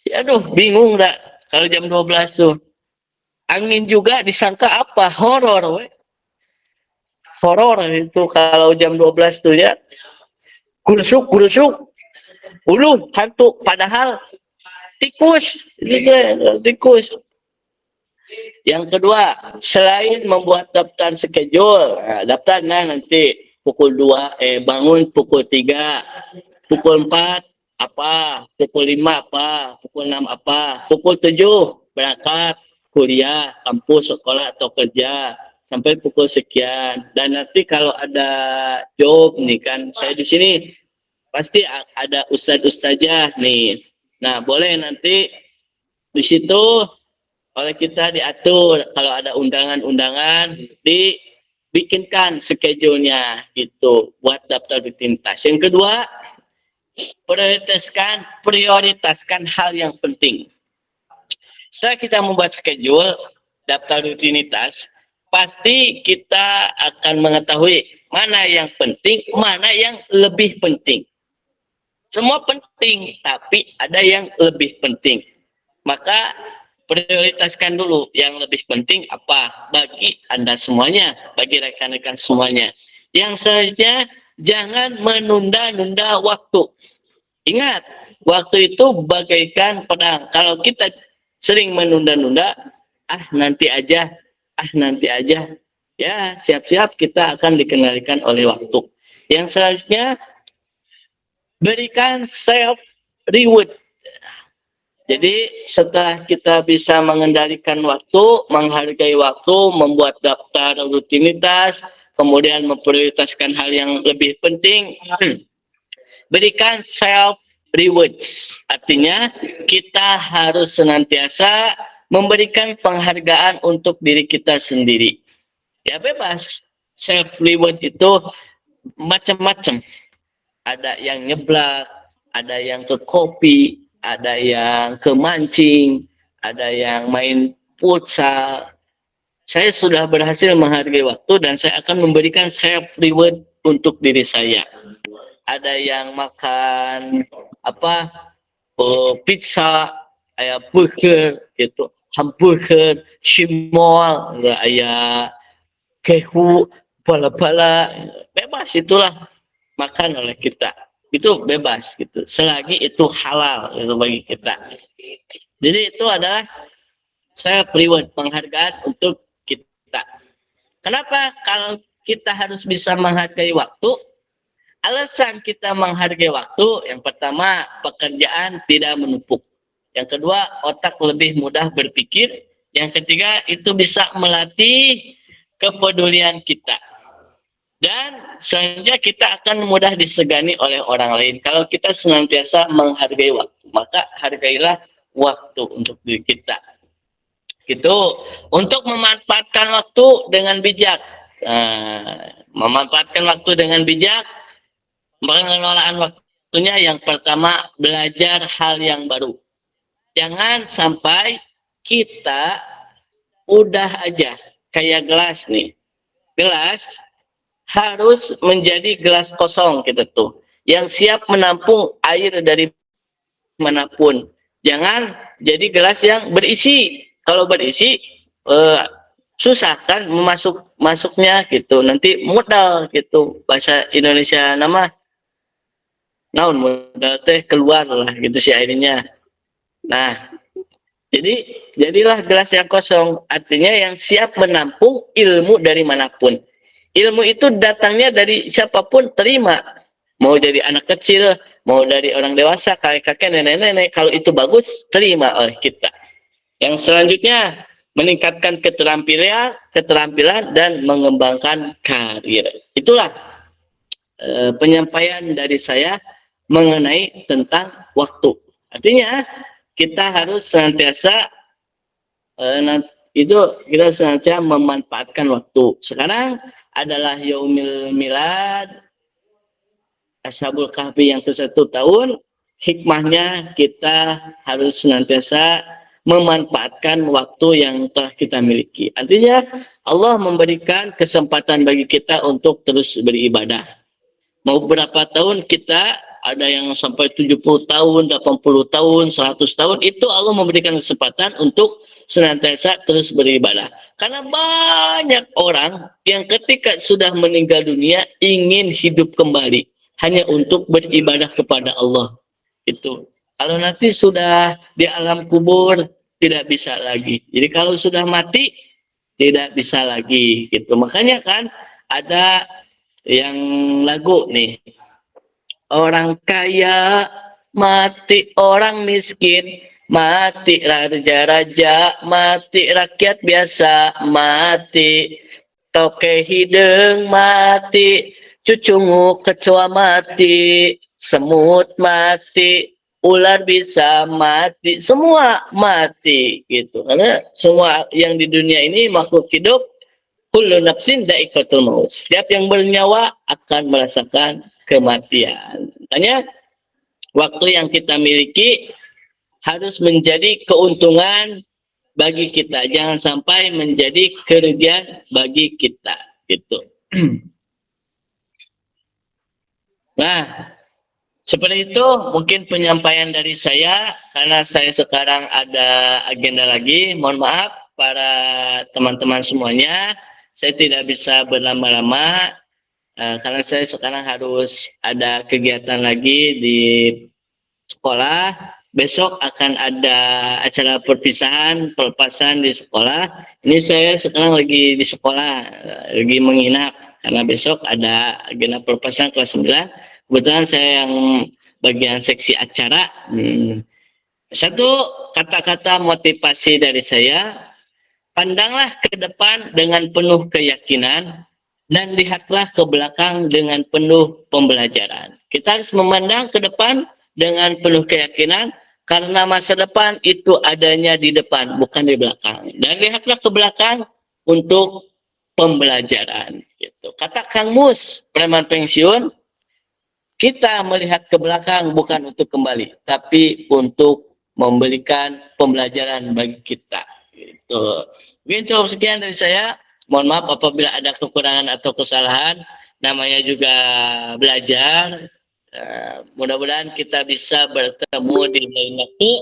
Aduh, bingung dah kalau jam 12 tuh. Angin juga disangka apa? Horor we. Horor itu kalau jam 12 tuh ya. Gurusuk. Uluh hantu padahal tikus gitu ya, tikus. Yang kedua, selain membuat daftar schedule, nanti pukul 2 bangun pukul 3, pukul 4 apa, pukul 5 apa, pukul 6 apa, pukul 7 berangkat kuliah, kampus, sekolah atau kerja sampai pukul sekian. Dan nanti kalau ada job nih kan, saya di sini pasti ada ustadz-ustadzah nih. Nah, boleh nanti di situ oleh kita diatur kalau ada undangan-undangan dibikinkan schedule-nya gitu buat daftar rutinitas. Yang kedua, prioritaskan hal yang penting. Setelah kita membuat schedule daftar rutinitas, pasti kita akan mengetahui mana yang penting, mana yang lebih penting. Semua penting, tapi ada yang lebih penting. Maka prioritaskan dulu yang lebih penting apa bagi Anda semuanya, bagi rekan-rekan semuanya. Yang selanjutnya, jangan menunda-nunda waktu. Ingat, waktu itu bagaikan pedang. Kalau kita sering menunda-nunda, nanti aja, ya siap-siap kita akan dikendalikan oleh waktu. Yang selanjutnya, berikan self reward. Jadi setelah kita bisa mengendalikan waktu, menghargai waktu, membuat daftar rutinitas, kemudian memprioritaskan hal yang lebih penting, berikan self rewards. Artinya kita harus senantiasa memberikan penghargaan untuk diri kita sendiri. Ya bebas. Self reward itu macam-macam. Ada yang nyeblak, ada yang ke kopi, ada yang ke mancing, ada yang main futsal. Saya sudah berhasil menghargai waktu dan saya akan memberikan self reward untuk diri saya. Ada yang makan pizza, burger gitu, hamburger, cimol, kehu, bala-bala, bebas itulah makan oleh kita. Itu bebas gitu, selagi itu halal gitu bagi kita. Jadi itu adalah self reward, penghargaan untuk kita. Kenapa kalau kita harus bisa menghargai waktu? Alasan kita menghargai waktu, yang pertama pekerjaan tidak menumpuk. Yang kedua, otak lebih mudah berpikir. Yang ketiga, itu bisa melatih kepedulian kita. Dan selanjutnya kita akan mudah disegani oleh orang lain. Kalau kita senantiasa menghargai waktu, maka hargailah waktu untuk diri kita. Gitu. Untuk memanfaatkan waktu dengan bijak. Memanfaatkan waktu dengan bijak, pengelolaan waktunya yang pertama, belajar hal yang baru. Jangan sampai kita udah aja kayak gelas nih. Gelas harus menjadi gelas kosong gitu tuh, yang siap menampung air dari manapun. Jangan jadi gelas yang berisi. Kalau berisi susah kan masuknya gitu. Nanti modal gitu, bahasa Indonesia nama naon modal teh keluar lah gitu si airnya. Nah, jadilah gelas yang kosong, artinya yang siap menampung ilmu dari manapun. Ilmu itu datangnya dari siapapun, terima. Mau dari anak kecil, mau dari orang dewasa, kakek-kakek, nenek-nenek. Kalau itu bagus, terima oleh kita. Yang selanjutnya, meningkatkan keterampilan dan mengembangkan karir. Itulah penyampaian dari saya mengenai tentang waktu. Artinya, kita harus senantiasa kita senantiasa memanfaatkan waktu. Sekarang adalah Yaumil Milad Ashabul Kahfi yang ke-1 tahun. Hikmahnya kita harus senantiasa memanfaatkan waktu yang telah kita miliki. Artinya Allah memberikan kesempatan bagi kita untuk terus beribadah. Mau berapa tahun kita, ada yang sampai 70 tahun, 80 tahun, 100 tahun, itu Allah memberikan kesempatan untuk senantiasa terus beribadah. Karena banyak orang yang ketika sudah meninggal dunia ingin hidup kembali hanya untuk beribadah kepada Allah. Itu. Kalau nanti sudah di alam kubur tidak bisa lagi. Jadi kalau sudah mati tidak bisa lagi gitu. Makanya kan ada yang lagu nih. Orang kaya mati, orang miskin mati, raja-raja mati, rakyat biasa mati, toke hidung mati, cucungu kecoa mati, semut mati, ular bisa mati, semua mati gitu. Karena semua yang di dunia ini makhluk hidup, kullu nafsin dha'iqatul maut. Setiap yang bernyawa akan merasakan kematian. Makanya waktu yang kita miliki harus menjadi keuntungan bagi kita. Jangan sampai menjadi kerugian bagi kita. Gitu. Nah, seperti itu mungkin penyampaian dari saya. Karena saya sekarang ada agenda lagi. Mohon maaf para teman-teman semuanya. Saya tidak bisa berlama-lama. Karena saya sekarang harus ada kegiatan lagi di sekolah. Besok akan ada acara perpisahan, pelepasan di sekolah. Ini saya sekarang lagi di sekolah, lagi menginap. Karena besok ada agenda pelepasan kelas 9. Kebetulan saya yang bagian seksi acara. Satu kata-kata motivasi dari saya, pandanglah ke depan dengan penuh keyakinan dan lihatlah ke belakang dengan penuh pembelajaran. Kita harus memandang ke depan dengan penuh keyakinan karena masa depan itu adanya di depan, bukan di belakang. Dan lihatlah ke belakang untuk pembelajaran. Gitu. Kata Kang Mus, preman pensiun, kita melihat ke belakang bukan untuk kembali, tapi untuk memberikan pembelajaran bagi kita. Gitu. Mungkin cukup sekian dari saya. Mohon maaf apabila ada kekurangan atau kesalahan. Namanya juga belajar. Mudah-mudahan kita bisa bertemu di lain waktu.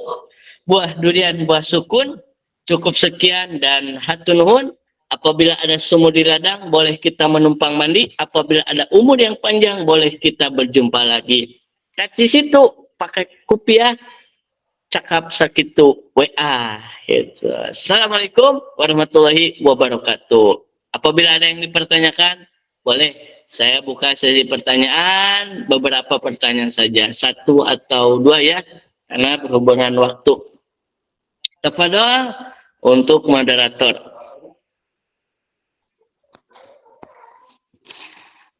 Buah durian, buah sukun. Cukup sekian dan hatur nuhun. Apabila ada sumur di ladang, boleh kita menumpang mandi. Apabila ada umur yang panjang, boleh kita berjumpa lagi. Di situ pakai kupiah, cakap sakitu WA. Gitu. Assalamualaikum warahmatullahi wabarakatuh. Apabila ada yang dipertanyakan, boleh saya buka sesi pertanyaan, beberapa pertanyaan saja, 1 atau 2 ya, karena berhubungan waktu. Tafadhol untuk moderator.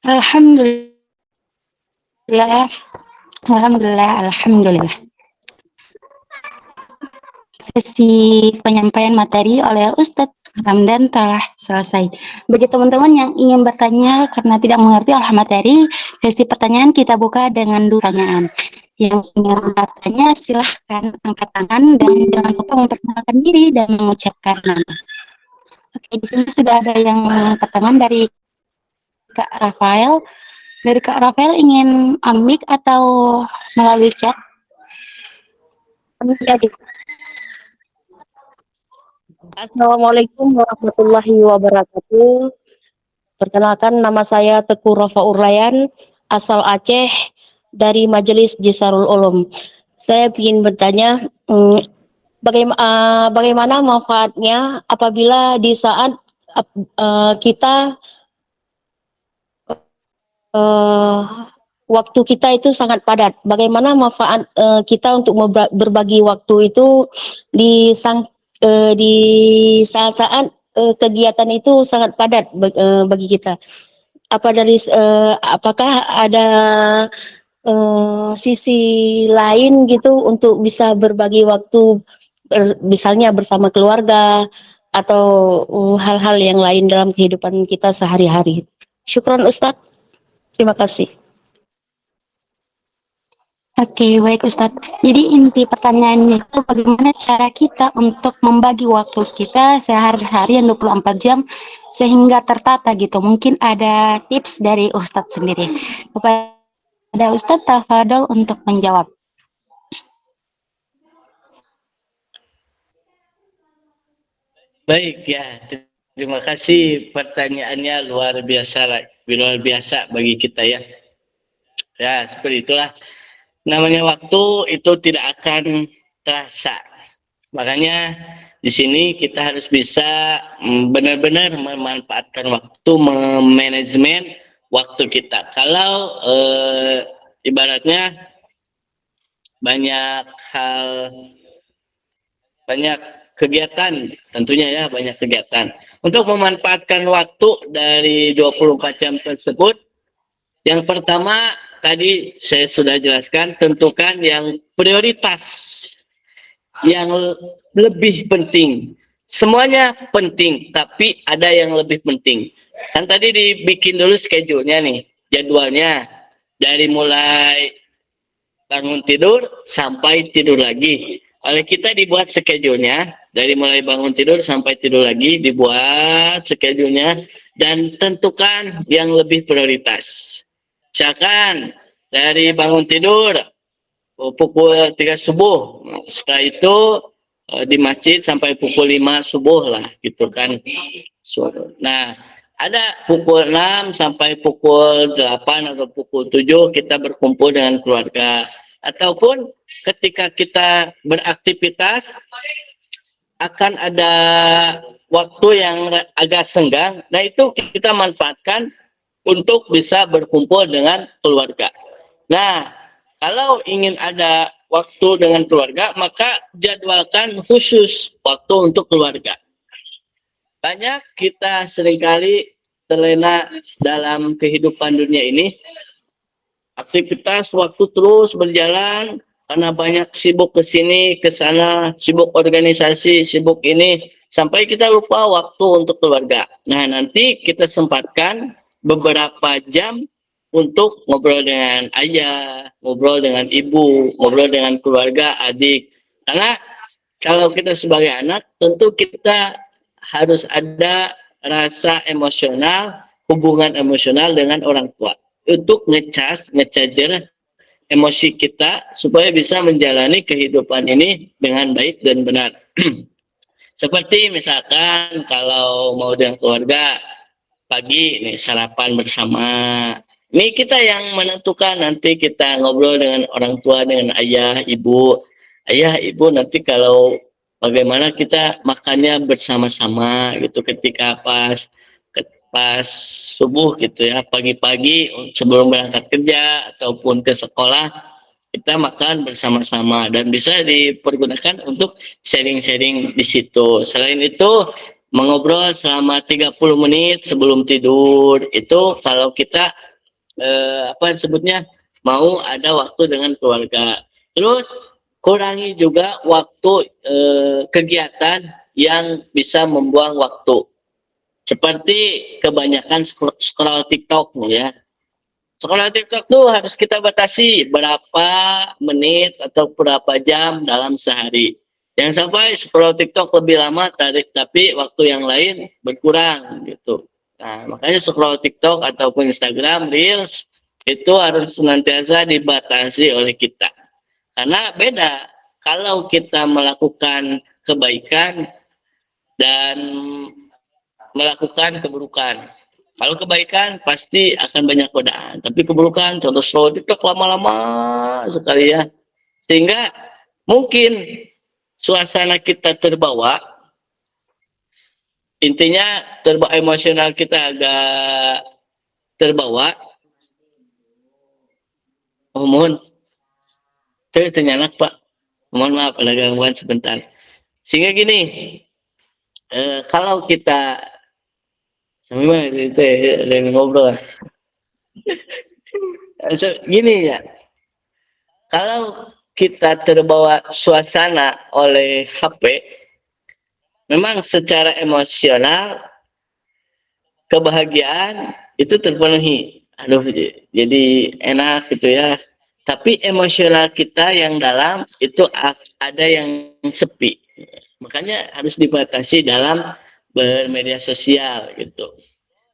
Alhamdulillah, alhamdulillah. Sesi penyampaian materi oleh Ustadz Ramdan telah selesai. Bagi teman-teman yang ingin bertanya karena tidak mengerti materi, sesi pertanyaan kita buka dengan 2 pertanyaan. Yang ingin bertanya silahkan angkat tangan dan jangan lupa memperkenalkan diri dan mengucapkan nama. Oke, di sini sudah ada yang angkat tangan dari Kak Rafael. Dari Kak Rafael ingin unmic atau melalui chat? Assalamualaikum warahmatullahi wabarakatuh. Perkenalkan, nama saya Teguh Rafaur Layan, asal Aceh, dari Majelis Jisarul Ulum. Saya ingin bertanya, bagaimana manfaatnya apabila di saat kita waktu kita itu sangat padat. Bagaimana manfaat kita untuk berbagi waktu itu di saat-saat kegiatan itu sangat padat bagi kita. Apakah ada sisi lain gitu untuk bisa berbagi waktu, misalnya bersama keluarga atau hal-hal yang lain dalam kehidupan kita sehari-hari. Syukron Ustadz. Terima kasih. Oke, baik Ustadz. Jadi inti pertanyaannya itu bagaimana cara kita untuk membagi waktu kita sehari-hari yang 24 jam sehingga tertata gitu. Mungkin ada tips dari Ustadz sendiri. Kepada Ustadz tafadhol untuk menjawab. Baik ya, terima kasih, pertanyaannya luar biasa bagi kita ya. Ya, seperti itulah. Namanya waktu itu tidak akan terasa. Makanya di sini kita harus bisa benar-benar memanfaatkan waktu, memanajemen waktu kita. Kalau ibaratnya banyak hal, banyak kegiatan, tentunya ya banyak kegiatan. Untuk memanfaatkan waktu dari 24 jam tersebut, yang pertama tadi saya sudah jelaskan, tentukan yang prioritas, yang lebih penting. Semuanya penting, tapi ada yang lebih penting. Kan tadi dibikin dulu schedule-nya nih, jadwalnya. Dari mulai bangun tidur sampai tidur lagi. Oleh kita dibuat schedule-nya, dari mulai bangun tidur sampai tidur lagi, dibuat schedule-nya, dan tentukan yang lebih prioritas. Misalkan, dari bangun tidur, pukul 3 subuh. Setelah itu di masjid sampai pukul 5 subuh lah gitu kan. Nah, ada pukul 6 sampai pukul 8 atau pukul 7 kita berkumpul dengan keluarga. Ataupun ketika kita beraktivitas akan ada waktu yang agak senggang. Nah, itu kita manfaatkan untuk bisa berkumpul dengan keluarga. Nah, kalau ingin ada waktu dengan keluarga, maka jadwalkan khusus waktu untuk keluarga. Banyak kita seringkali terlena dalam kehidupan dunia ini. Aktivitas waktu terus berjalan karena banyak sibuk ke sini, ke sana, sibuk organisasi, sibuk ini, sampai kita lupa waktu untuk keluarga. Nah, nanti kita sempatkan beberapa jam untuk ngobrol dengan ayah, ngobrol dengan ibu, ngobrol dengan keluarga, adik. Karena kalau kita sebagai anak, tentu kita harus ada rasa emosional, hubungan emosional dengan orang tua. Untuk nge-charger emosi kita supaya bisa menjalani kehidupan ini dengan baik dan benar. Seperti misalkan kalau mau dengan keluarga, pagi nih sarapan bersama. Ini kita yang menentukan, nanti kita ngobrol dengan orang tua, dengan ayah, ibu. Ayah, ibu nanti kalau bagaimana kita makannya bersama-sama gitu ketika pas subuh gitu ya, pagi-pagi sebelum berangkat kerja ataupun ke sekolah, kita makan bersama-sama dan bisa dipergunakan untuk sharing-sharing di situ. Selain itu, mengobrol selama 30 menit sebelum tidur, itu kalau kita apa disebutnya, mau ada waktu dengan keluarga. Terus kurangi juga waktu kegiatan yang bisa membuang waktu. Seperti kebanyakan scroll TikTok ya. Scroll TikTok tuh harus kita batasi berapa menit atau berapa jam dalam sehari. Jangan sampai scroll TikTok lebih lama tapi waktu yang lain berkurang gitu. Nah, makanya scroll TikTok ataupun Instagram Reels itu harus senantiasa dibatasi oleh kita. Karena beda kalau kita melakukan kebaikan dan melakukan keburukan. Kalau kebaikan pasti akan banyak godaan, tapi keburukan contoh scroll TikTok lama-lama sekali ya. Sehingga mungkin suasana kita terbawa, intinya emosional kita agak terbawa. Oh, mohon. Ternyata Pak. Mohon maaf ada gangguan sebentar. Sehingga gini, kalau kita sama itu ada yang ngobrol. So, gini ya. Kalau kita terbawa suasana oleh HP, memang secara emosional kebahagiaan itu terpenuhi. Aduh, jadi enak gitu ya. Tapi emosional kita yang dalam itu ada yang sepi. Makanya harus dibatasi dalam bermedia sosial gitu.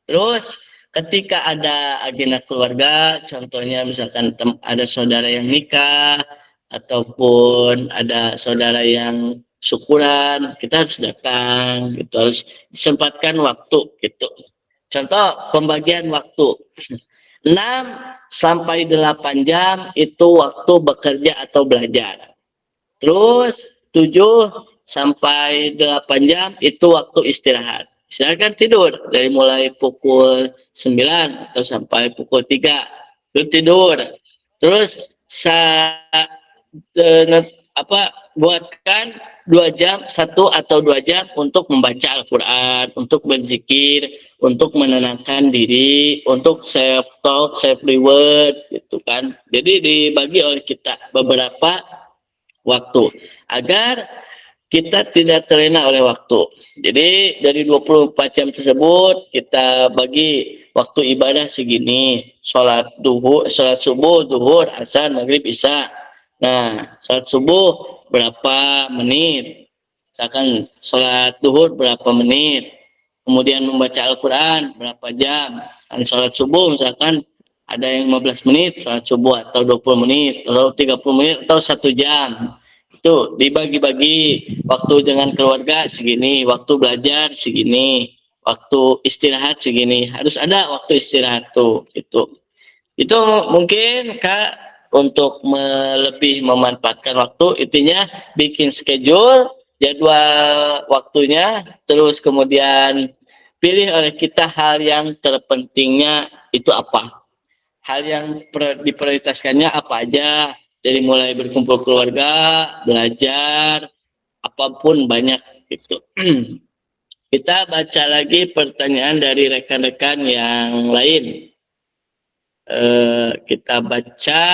Terus ketika ada agenda keluarga, contohnya misalkan ada saudara yang nikah ataupun ada saudara yang syukuran, kita harus datang gitu, harus disempatkan waktu gitu. Contoh pembagian waktu 6 sampai 8 jam itu waktu bekerja atau belajar. Terus 7 sampai 8 jam itu waktu istirahat. Silakan tidur dari mulai pukul 9 atau sampai pukul 3. Terus tidur. Terus buatkan 2 jam, 1 atau 2 jam untuk membaca Al-Quran, untuk berzikir, untuk menenangkan diri, untuk self talk, self reward, gitu kan. Jadi dibagi oleh kita beberapa waktu agar kita tidak terlena oleh waktu. Jadi dari 24 jam tersebut kita bagi waktu ibadah segini. Sholat subuh, duhur, asar, maghrib, isya. Nah, sholat subuh berapa menit? Misalkan sholat duhur berapa menit? Kemudian membaca Al-Quran berapa jam? Dan sholat subuh misalkan ada yang 15 menit sholat subuh, atau 20 menit, atau 30 menit, atau 1 jam. Itu dibagi-bagi waktu dengan keluarga segini, waktu belajar segini, waktu istirahat segini. Harus ada waktu istirahat tuh. Itu mungkin Kak untuk lebih memanfaatkan waktu, intinya bikin schedule, jadwal waktunya, terus kemudian pilih oleh kita hal yang terpentingnya itu apa. Hal yang diprioritaskannya apa aja, dari mulai berkumpul keluarga, belajar, apapun banyak gitu. Kita baca lagi pertanyaan dari rekan-rekan yang lain. Kita baca.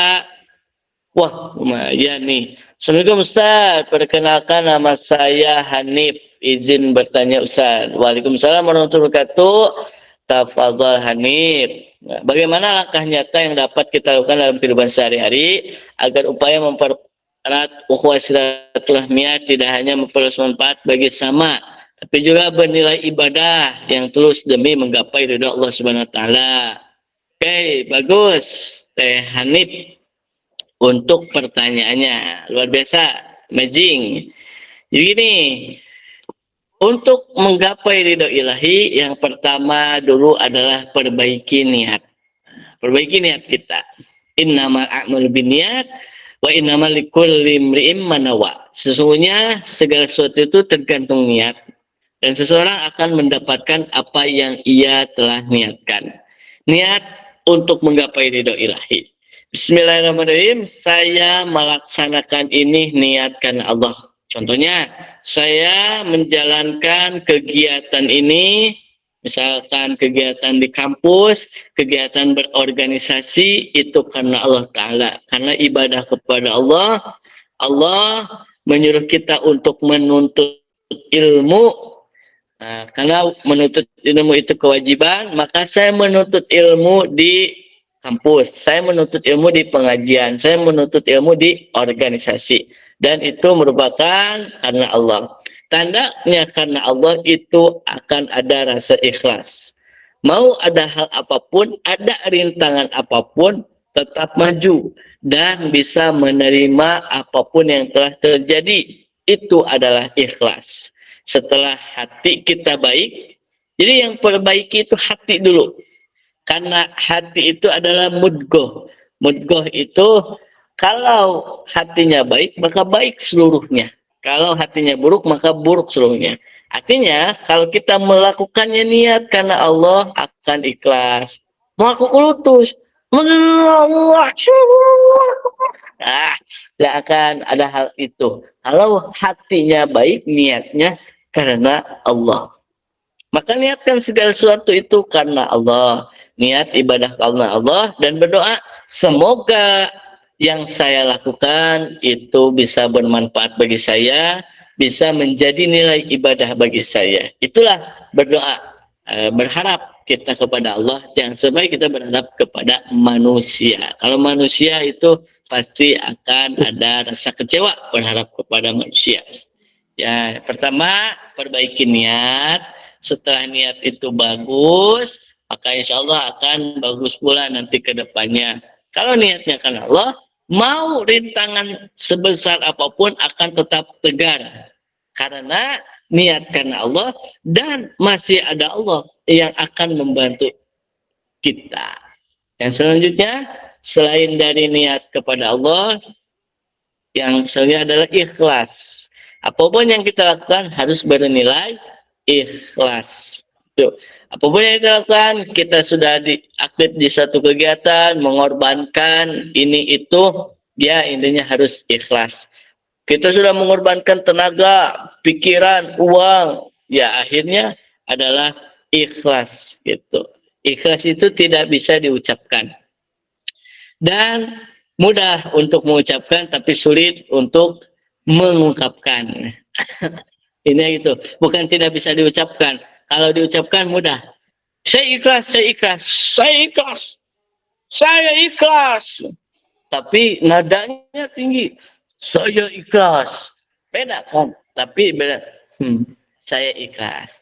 Wah, lumayan nih. Assalamualaikum Ustaz, perkenalkan nama saya Hanif. Izin bertanya Ustaz. Waalaikumsalam warahmatullahi wabarakatuh. Tafadhal Hanif. Nah, bagaimana langkah nyata yang dapat kita lakukan dalam kehidupan sehari-hari agar upaya mempererat ukhuwah silaturahmiyah tidak hanya memperoleh manfaat bagi sama, tapi juga bernilai ibadah yang tulus demi menggapai ridha Allah Subhanahu wa taala. Oke, bagus. Teh Hanif untuk pertanyaannya. Luar biasa, amazing. Jadi gini, untuk menggapai ridho ilahi, yang pertama dulu adalah perbaiki niat. Perbaiki niat kita. Innamal a'malu binniyat wa innamal likulli imri'in ma nawa. Sesungguhnya segala sesuatu itu tergantung niat, dan seseorang akan mendapatkan apa yang ia telah niatkan. Niat untuk menggapai ridho ilahi. Bismillahirrahmanirrahim. Saya melaksanakan ini niat karena Allah. Contohnya, saya menjalankan kegiatan ini, misalkan kegiatan di kampus, kegiatan berorganisasi, itu karena Allah Ta'ala. Karena ibadah kepada Allah, Allah menyuruh kita untuk menuntut ilmu. Nah, karena menuntut ilmu itu kewajiban, maka saya menuntut ilmu di kampus, saya menuntut ilmu di pengajian, saya menuntut ilmu di organisasi, dan itu merupakan karena Allah. Tandanya karena Allah itu akan ada rasa ikhlas. Mau ada hal apapun, ada rintangan apapun, tetap maju dan bisa menerima apapun yang telah terjadi. Itu adalah ikhlas. Setelah hati kita baik, jadi yang perbaiki itu hati dulu. Karena hati itu adalah mudgoh. Mudgoh itu kalau hatinya baik, maka baik seluruhnya. Kalau hatinya buruk, maka buruk seluruhnya. Artinya, kalau kita melakukannya niat karena Allah, akan ikhlas. Mau aku kulutus. Tidak akan ada hal itu. Kalau hatinya baik, niatnya karena Allah. Maka niatkan segala sesuatu itu karena Allah. Niat ibadah karena Allah dan berdoa semoga yang saya lakukan itu bisa bermanfaat bagi saya, bisa menjadi nilai ibadah bagi saya. Itulah berdoa, berharap kita kepada Allah, jangan sampai kita berharap kepada manusia. Kalau manusia itu pasti akan ada rasa kecewa berharap kepada manusia. Ya, pertama perbaiki niat. Setelah niat itu bagus, maka insya Allah akan bagus pula nanti ke depannya. Kalau niatnya karena Allah, mau rintangan sebesar apapun akan tetap tegar. Karena niat karena Allah, dan masih ada Allah yang akan membantu kita. Yang selanjutnya, selain dari niat kepada Allah, yang selanjutnya adalah ikhlas. Apapun yang kita lakukan harus bernilai ikhlas. Tuh. Apapun yang kita lakukan, kita sudah aktif di suatu kegiatan, mengorbankan ini itu, ya intinya harus ikhlas. Kita sudah mengorbankan tenaga, pikiran, uang, ya akhirnya adalah ikhlas gitu. Ikhlas itu tidak bisa diucapkan. Dan mudah untuk mengucapkan tapi sulit untuk mengungkapkan. Ini itu, bukan tidak bisa diucapkan. Kalau diucapkan mudah. Saya ikhlas, saya ikhlas, saya ikhlas, saya ikhlas. Tapi nadanya tinggi. Saya ikhlas. Beda kan? Tapi beda. Saya ikhlas.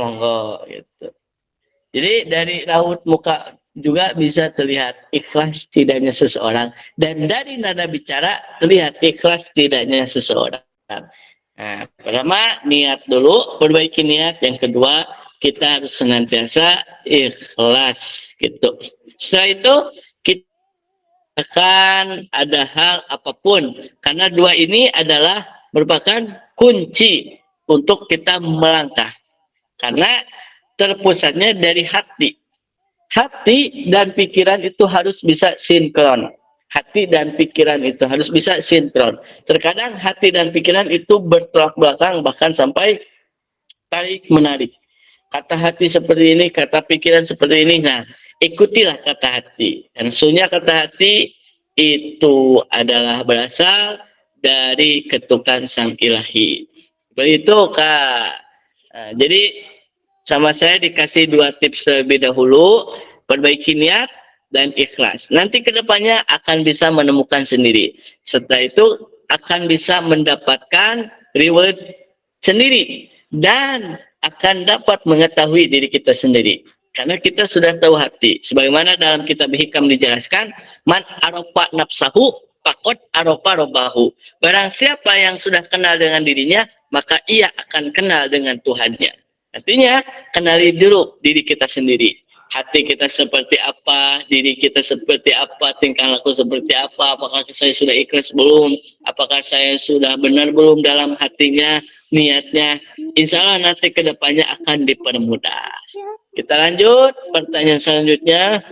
Monggo gitu. Jadi dari raut muka juga bisa terlihat ikhlas tidaknya seseorang. Dan dari nada bicara terlihat ikhlas tidaknya seseorang. Nah, pertama niat dulu, perbaiki niat. Yang kedua, kita harus senantiasa ikhlas gitu. Setelah itu kita akan ada hal apapun, karena dua ini adalah merupakan kunci untuk kita melangkah. Karena terpusatnya dari hati. Hati dan pikiran itu harus bisa sinkron. Hati dan pikiran itu harus bisa sinkron. Terkadang hati dan pikiran itu bertolak belakang, bahkan sampai tarik menarik. Kata hati seperti ini, kata pikiran seperti ini. Nah, ikutilah kata hati. Dan sesungguhnya kata hati itu adalah berasal dari ketukan Sang Ilahi. Seperti itu, Kak. Nah, jadi sama saya dikasih 2 tips terlebih dahulu, perbaiki niat dan ikhlas. Nanti kedepannya akan bisa menemukan sendiri. Setelah itu akan bisa mendapatkan reward sendiri dan akan dapat mengetahui diri kita sendiri. Karena kita sudah tahu hati. Sebagaimana dalam kitab Hikam dijelaskan, man arofa nafsahu fakot arofa robahu. Barang siapa yang sudah kenal dengan dirinya, maka ia akan kenal dengan Tuhannya. Artinya, kenali dulu diri kita sendiri. Hati kita seperti apa, diri kita seperti apa, tingkah laku seperti apa, apakah saya sudah ikhlas belum, apakah saya sudah benar belum dalam hatinya, niatnya. Insya Allah nanti kedepannya akan dipermudah. Kita lanjut, pertanyaan selanjutnya.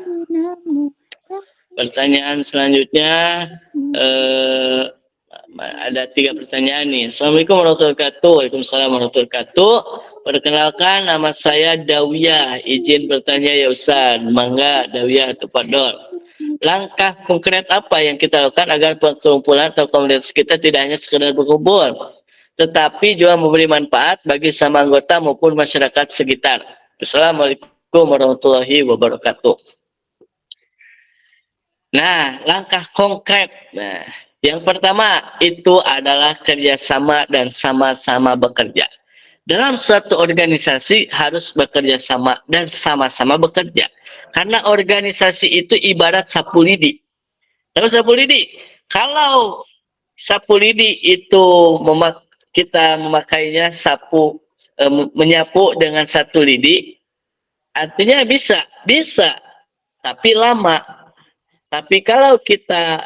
Pertanyaan selanjutnya, ada 3 pertanyaan nih. Assalamualaikum warahmatullahi wabarakatuh. Waalaikumsalam warahmatullahi wabarakatuh. Perkenalkan, nama saya Dawiyah. Izin bertanya ya Ustaz. Mangga Dawiyah atau Fadol. Langkah konkret apa yang kita lakukan agar perkumpulan atau komunitas kita tidak hanya sekedar berkumpul, tetapi juga memberi manfaat bagi sama anggota maupun masyarakat sekitar. Assalamualaikum warahmatullahi wabarakatuh. Nah, langkah konkret. Nah, yang pertama itu adalah kerjasama dan sama-sama bekerja. Dalam suatu organisasi harus bekerja sama dan sama-sama bekerja. Karena organisasi itu ibarat sapu lidi. Tahu sapu lidi? Kalau sapu lidi itu kita memakainya menyapu dengan satu lidi, artinya bisa, tapi lama. Tapi kalau kita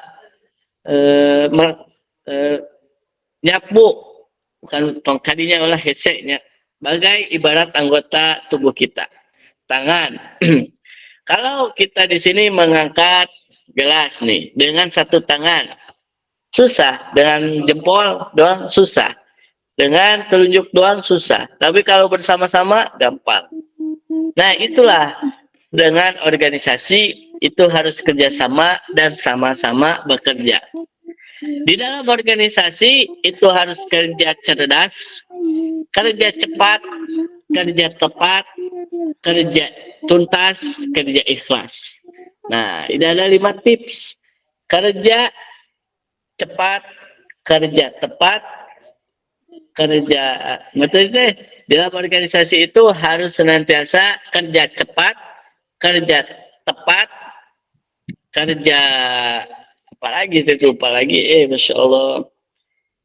nyapu, bukan tongkadinya olah heseknya, bagai ibarat anggota tubuh kita. Tangan. Kalau kita di sini mengangkat gelas nih dengan satu tangan, susah. Dengan jempol doang susah. Dengan telunjuk doang susah. Tapi kalau bersama-sama gampang. Nah, itulah dengan organisasi itu harus kerjasama dan sama-sama bekerja. Di dalam organisasi itu harus kerja cerdas, kerja cepat, kerja tepat, kerja tuntas, kerja ikhlas. Nah, ini ada 5 tips. Kerja cepat, kerja tepat, kerja betul itu. Dalam organisasi itu harus senantiasa kerja cepat, kerja tepat, kerja apalagi Masya Allah.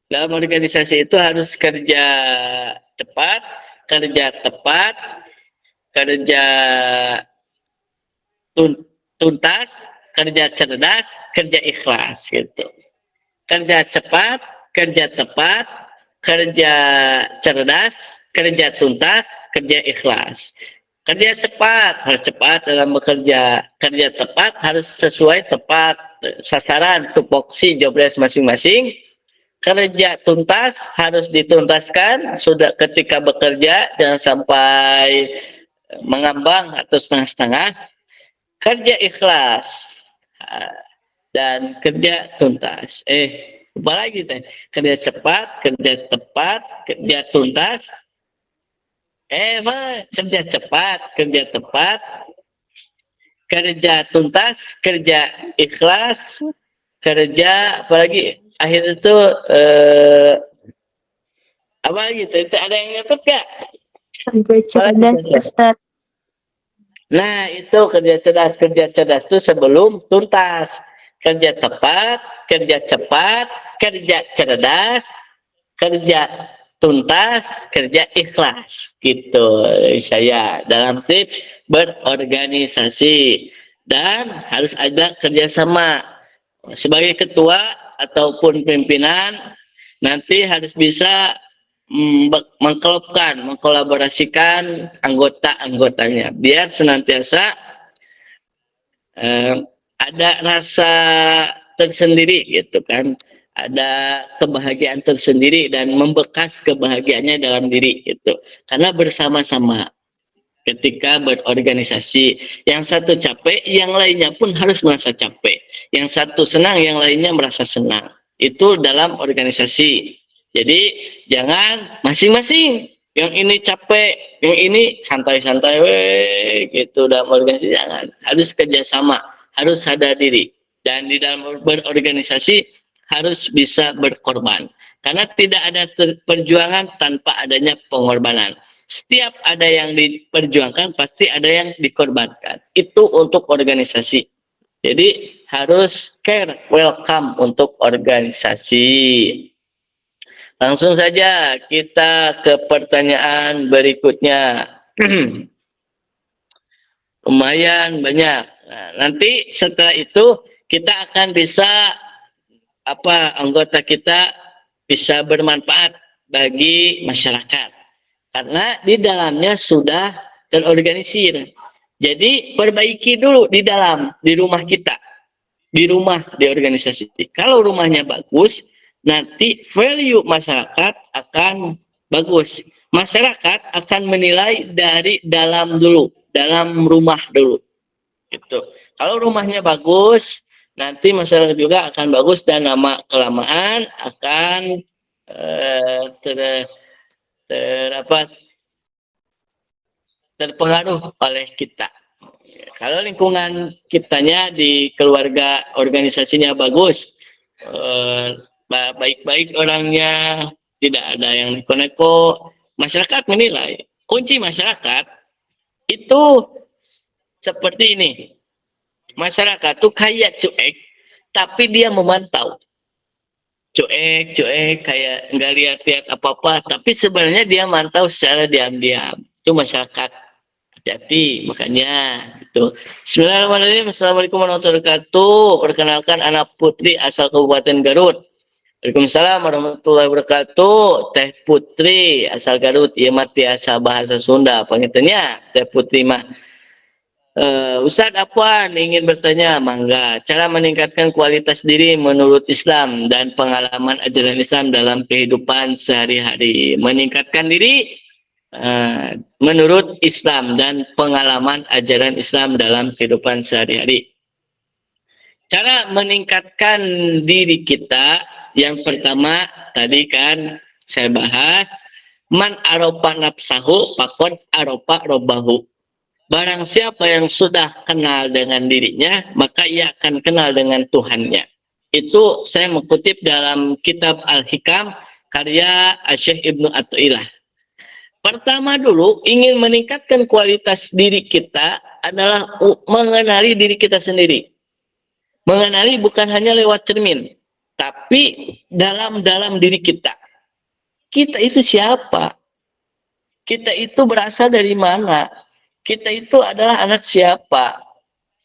Dalam organisasi itu harus kerja cepat, kerja tepat, kerja tuntas, kerja cerdas, kerja ikhlas gitu. Kerja cepat, kerja tepat, kerja cerdas, kerja tuntas, kerja ikhlas. Kerja cepat, harus cepat dalam bekerja. Kerja tepat harus sesuai tepat sasaran, tupoksi, jobdesk masing-masing. Kerja tuntas harus dituntaskan sudah ketika bekerja, jangan sampai mengambang atau setengah-setengah. Kerja ikhlas dan kerja tuntas. Lupa lagi teh. Kerja cepat, kerja tepat, kerja tuntas. Kerja cepat, kerja tepat, kerja tuntas, kerja ikhlas, kerja apalagi akhir itu apa gitu? Itu ada yang nyatet gak? Kerja cerdas, Ustaz. Nah itu kerja cerdas itu sebelum tuntas. Kerja tepat, kerja cepat, kerja cerdas, kerja tuntas, kerja ikhlas gitu saya dalam tips berorganisasi. Dan harus ada kerjasama sebagai ketua ataupun pimpinan, nanti harus bisa mengkolaborasikan anggota-anggotanya biar senantiasa ada rasa tersendiri gitu kan, ada kebahagiaan tersendiri dan membekas kebahagiaannya dalam diri gitu, karena bersama-sama ketika berorganisasi, yang satu capek yang lainnya pun harus merasa capek, yang satu senang yang lainnya merasa senang, itu dalam organisasi. Jadi jangan masing-masing, yang ini capek, yang ini santai-santai gitu dalam organisasi, jangan, harus kerjasama, harus sadar diri, dan di dalam berorganisasi harus bisa berkorban, karena tidak ada perjuangan tanpa adanya pengorbanan. Setiap ada yang diperjuangkan pasti ada yang dikorbankan, itu untuk organisasi. Jadi harus care, welcome untuk organisasi. Langsung saja kita ke pertanyaan berikutnya. Lumayan banyak. Nah, nanti setelah itu kita akan bisa anggota kita bisa bermanfaat bagi masyarakat. Karena di dalamnya sudah terorganisir. Jadi perbaiki dulu di dalam, di rumah kita. Di rumah, di organisasi. Kalau rumahnya bagus, nanti value masyarakat akan bagus. Masyarakat akan menilai dari dalam dulu, dalam rumah dulu. Gitu. Kalau rumahnya bagus, nanti masyarakat juga akan bagus dan lama kelamaan akan terpengaruh oleh kita. Kalau lingkungan kitanya di keluarga organisasinya bagus, baik-baik orangnya, tidak ada yang neko-neko, masyarakat menilai. Kunci masyarakat itu seperti ini. Masyarakat tuh kayak cuek, tapi dia memantau. Cuek, kayak nggak lihat-lihat apa-apa, tapi sebenarnya dia mantau secara diam-diam. Itu masyarakat. Hati-hati, makanya gitu. Bismillahirrahmanirrahim. Assalamualaikum warahmatullahi wabarakatuh. Perkenalkan, anak Putri asal Kabupaten Garut. Waalaikumsalam warahmatullahi wabarakatuh. Teh Putri asal Garut, ieu mah tiasa bahasa Sunda. Panggilnya Teh Putri mah. Ustadz Afwan ingin bertanya, mangga, cara meningkatkan kualitas diri menurut Islam dan pengalaman ajaran Islam dalam kehidupan sehari-hari. Meningkatkan diri menurut Islam dan pengalaman ajaran Islam dalam kehidupan sehari-hari. Cara meningkatkan diri kita, yang pertama tadi kan saya bahas, man aropa nafsahu faqad aropa robbahu. Barang siapa yang sudah kenal dengan dirinya, maka ia akan kenal dengan Tuhannya. Itu saya mengutip dalam kitab Al-Hikam karya Syekh Ibnu Athaillah. Pertama dulu, ingin meningkatkan kualitas diri kita adalah mengenali diri kita sendiri. Mengenali bukan hanya lewat cermin, tapi dalam diri kita. Kita itu siapa? Kita itu berasal dari mana? Kita itu adalah anak siapa?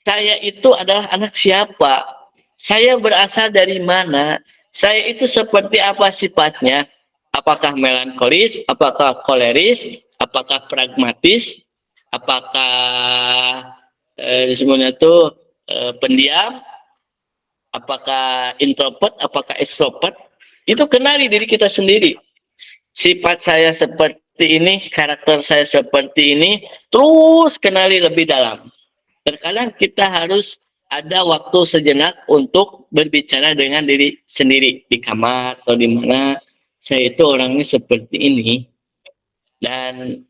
Saya itu adalah anak siapa? Saya berasal dari mana? Saya itu seperti apa sifatnya? Apakah melankolis? Apakah koleris? Apakah pragmatis? apakah sebenarnya itu pendiam, apakah introvert, apakah extrovert, itu kenali diri kita sendiri. Sifat saya seperti ini, karakter saya seperti ini, terus kenali lebih dalam. Terkadang kita harus ada waktu sejenak untuk berbicara dengan diri sendiri di kamar atau di mana. Saya itu orangnya seperti ini dan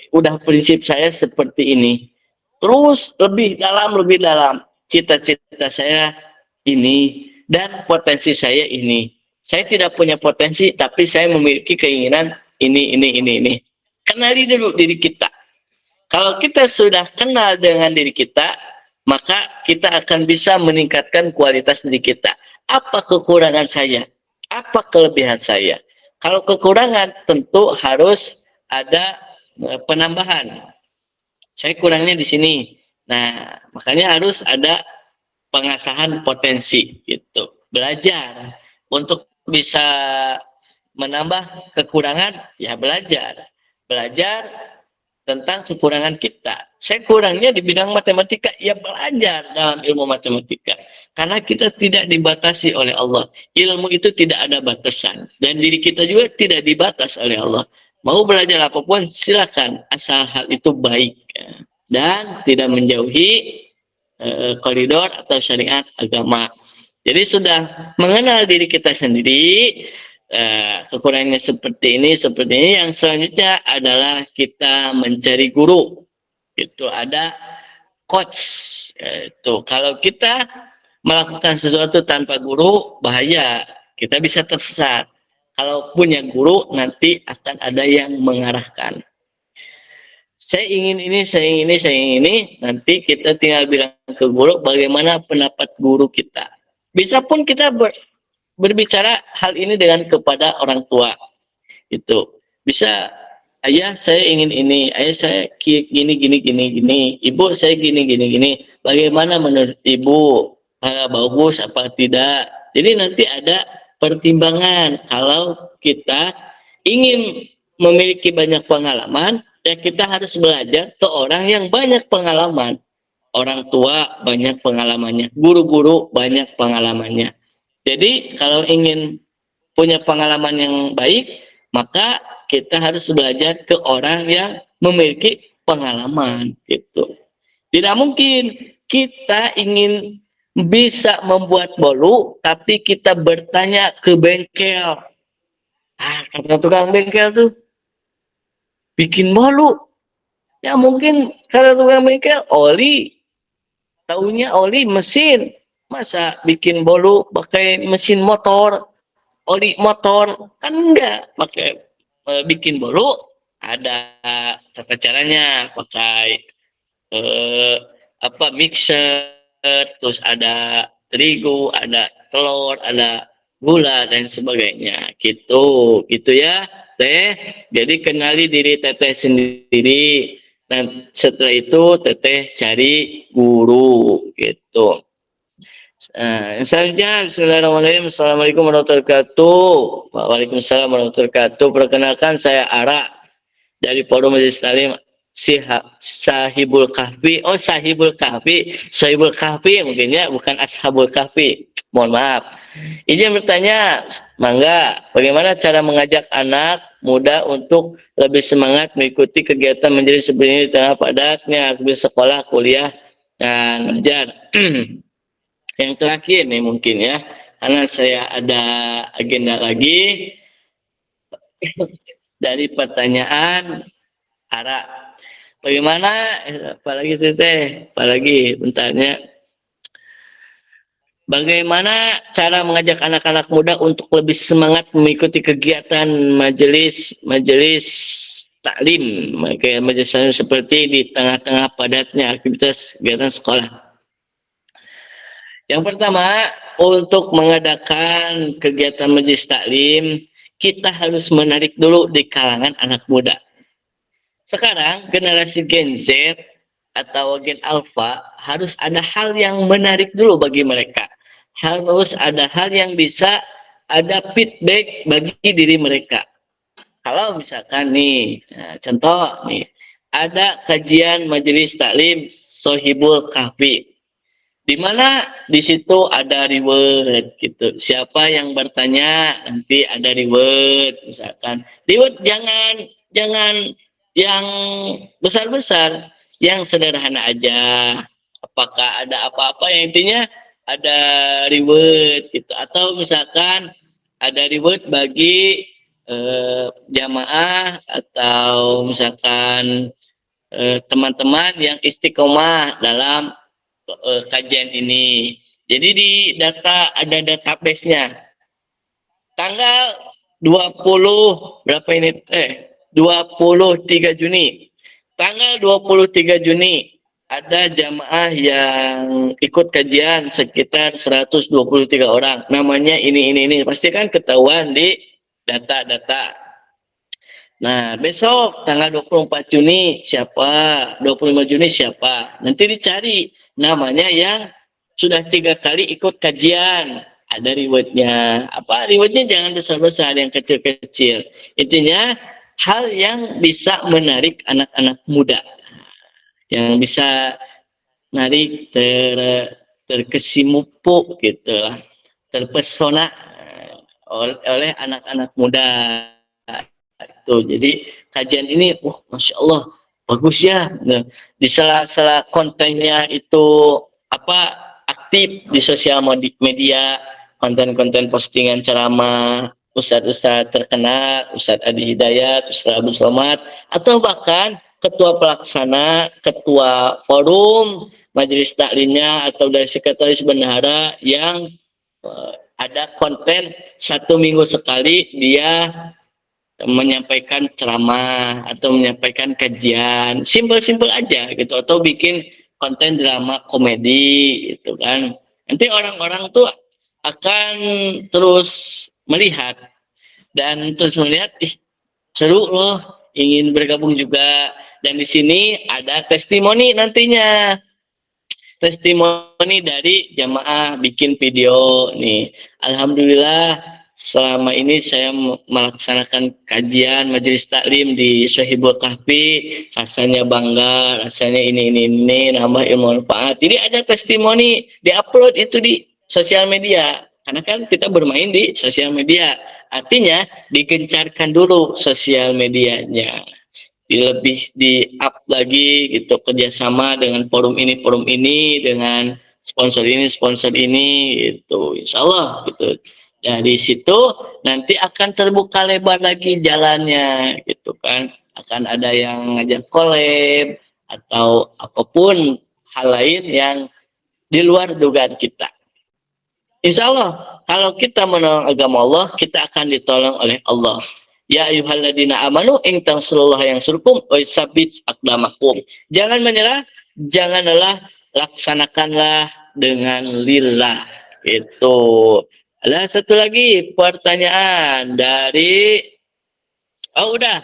udah prinsip saya seperti ini. Terus lebih dalam cita-cita saya ini dan potensi saya ini. Saya tidak punya potensi tapi saya memiliki keinginan ini. Kenali dulu diri kita. Kalau kita sudah kenal dengan diri kita, maka kita akan bisa meningkatkan kualitas diri kita. Apa kekurangan saya? Apa kelebihan saya? Kalau kekurangan tentu harus ada penambahan. Saya kurangnya di sini. Nah, makanya harus ada pengasahan potensi gitu. Belajar untuk bisa menambah kekurangan, ya belajar. Belajar tentang kekurangan kita. Saya kurangnya di bidang matematika, ya belajar dalam ilmu matematika. Karena kita tidak dibatasi oleh Allah. Ilmu itu tidak ada batasan. Dan diri kita juga tidak dibatas oleh Allah. Mau belajar apapun, silakan. Asal hal itu baik. Dan tidak menjauhi koridor atau syariat agama. Jadi sudah mengenal diri kita sendiri, kekurangannya seperti ini. Yang selanjutnya adalah kita mencari guru. Itu ada coach. Itu kalau kita melakukan sesuatu tanpa guru, bahaya. Kita bisa tersesat. Kalau punya guru, nanti akan ada yang mengarahkan. Saya ingin ini, nanti kita tinggal bilang ke guru bagaimana pendapat guru kita. Bisa pun kita berbicara hal ini dengan kepada orang tua. Itu bisa, ayah saya ingin ini, ayah saya gini. Ibu saya gini. Bagaimana menurut ibu? Bagus apa tidak? Jadi nanti ada pertimbangan. Kalau kita ingin memiliki banyak pengalaman, ya kita harus belajar ke orang yang banyak pengalaman. Orang tua banyak pengalamannya, guru-guru banyak pengalamannya. Jadi kalau ingin punya pengalaman yang baik, maka kita harus belajar ke orang yang memiliki pengalaman gitu. Tidak mungkin kita ingin bisa membuat bolu, tapi kita bertanya ke bengkel. Kata tukang bengkel tuh, bikin bolu. Ya mungkin kalau tukang bengkel, oli. Taunya oli mesin. Masa bikin bolu pakai mesin motor, oli motor? Kan enggak. Pakai bikin bolu, ada tata caranya. Pakai mixer, terus ada terigu, ada telur, ada gula dan sebagainya. Gitu ya, Teh. Jadi kenali diri Teteh sendiri. Dan setelah itu Teteh cari guru gitu. Selanjutnya, bismillahirrahmanirrahim. Assalamualaikum warahmatullahi wabarakatuh. Waalaikumsalam warahmatullahi wabarakatuh. Perkenalkan saya Ara dari Forum Majelis Taklim Sahibul Kahfi. Oh, Sahibul Kahfi mungkin ya, bukan Ashabul Kahfi. Mohon maaf. Izin bertanya, mangga, bagaimana cara mengajak anak muda untuk lebih semangat mengikuti kegiatan majelis seperti ini di tengah padatnya aktivitas sekolah, kuliah, dan belajar. Yang terakhir nih mungkin ya, karena saya ada agenda lagi dari pertanyaan Ara. Bagaimana, apalagi Teteh, apalagi bentarnya. Bagaimana cara mengajak anak-anak muda untuk lebih semangat mengikuti kegiatan majelis taklim, majelis taklim seperti di tengah-tengah padatnya aktivitas kegiatan sekolah. Yang pertama, untuk mengadakan kegiatan majelis taklim, kita harus menarik dulu di kalangan anak muda. Sekarang generasi Gen Z atau Gen Alpha harus ada hal yang menarik dulu bagi mereka. Harus ada hal yang bisa ada feedback bagi diri mereka. Kalau misalkan nih, contoh nih, ada kajian majelis taklim Sohibul Kahfi, di mana di situ ada reward gitu. Siapa yang bertanya nanti ada reward, misalkan reward jangan yang besar-besar, yang sederhana aja. Apakah ada apa-apa, yang intinya ada reward gitu, atau misalkan ada reward bagi jamaah, atau misalkan teman-teman yang istiqomah dalam kajian ini. Jadi di data ada database-nya. Tanggal 20 berapa ini? 23 Juni. Tanggal 23 Juni ada jamaah yang ikut kajian sekitar 123 orang. Namanya ini. Pasti kan ketahuan di data-data. Nah, besok tanggal 24 Juni siapa? 25 Juni siapa? Nanti dicari namanya yang sudah 3 kali ikut kajian. Ada rewardnya. Apa rewardnya? Jangan besar-besar, yang kecil-kecil. Intinya hal yang bisa menarik anak-anak muda. Yang bisa menarik terkesimupu gitu lah. Terpesona oleh anak-anak muda. Tuh, jadi kajian ini, masya Allah, bagus ya. Nah, di sela-sela kontennya itu aktif di sosial media, konten-konten postingan ceramah, ustadz-ustadz terkenal, Ustadz Adi Hidayat, Ustadz Abu Somad, atau bahkan ketua pelaksana, ketua forum, majelis taklimnya, atau dari sekretaris bendahara yang ada konten 1 minggu sekali dia menyampaikan ceramah atau menyampaikan kajian, simpel-simpel aja gitu, atau bikin konten drama komedi gitu kan. Nanti orang-orang tuh akan terus melihat dan terus melihat, seru loh, ingin bergabung juga. Dan di sini ada testimoni nantinya. Testimoni dari jamaah bikin video nih. Alhamdulillah selama ini saya melaksanakan kajian majelis taklim di Sohibul Kahfi, rasanya bangga, rasanya ini nambah ilmu manfaat. Jadi ada testimoni, diupload itu di sosial media. Karena kan kita bermain di sosial media. Artinya digencarkan dulu sosial medianya. Lebih di up lagi gitu, kerjasama dengan forum ini dengan sponsor ini gitu, insya Allah gitu. Dari situ nanti akan terbuka lebar lagi jalannya gitu kan, akan ada yang ngajak collab atau apapun hal lain yang di luar dugaan kita. Insya Allah kalau kita menolong agama Allah, kita akan ditolong oleh Allah. Ya ayyuhalladzina amanu in tansurullaha yansurkum wa yusabbit aqdamakum. Jangan menyerah, jangan lelah, laksanakanlah dengan lillah. Itu. Ada satu lagi pertanyaan dari udah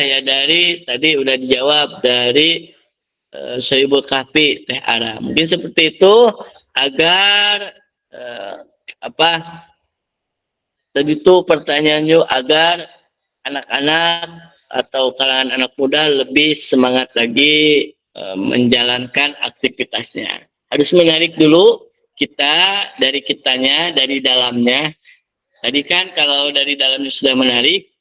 ya, dari tadi udah dijawab dari Sohibul Kahfi Teh Ara. Mungkin seperti itu agar tadi itu pertanyaannya agar anak-anak atau kalangan anak muda lebih semangat lagi menjalankan aktivitasnya. Harus menarik dulu kita dari kitanya, dari dalamnya. Tadi kan kalau dari dalamnya sudah menarik,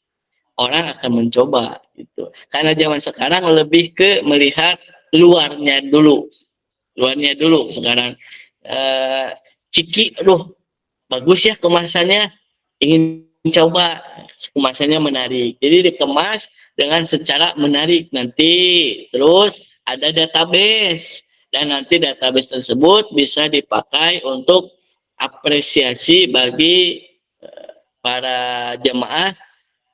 orang akan mencoba gitu. Karena zaman sekarang lebih ke melihat luarnya dulu. Luarnya dulu sekarang. Ciki, aduh, bagus ya kemasannya, ingin coba, kemasannya menarik. Jadi dikemas dengan secara menarik nanti. Terus ada database. Dan nanti database tersebut bisa dipakai untuk apresiasi bagi para jemaah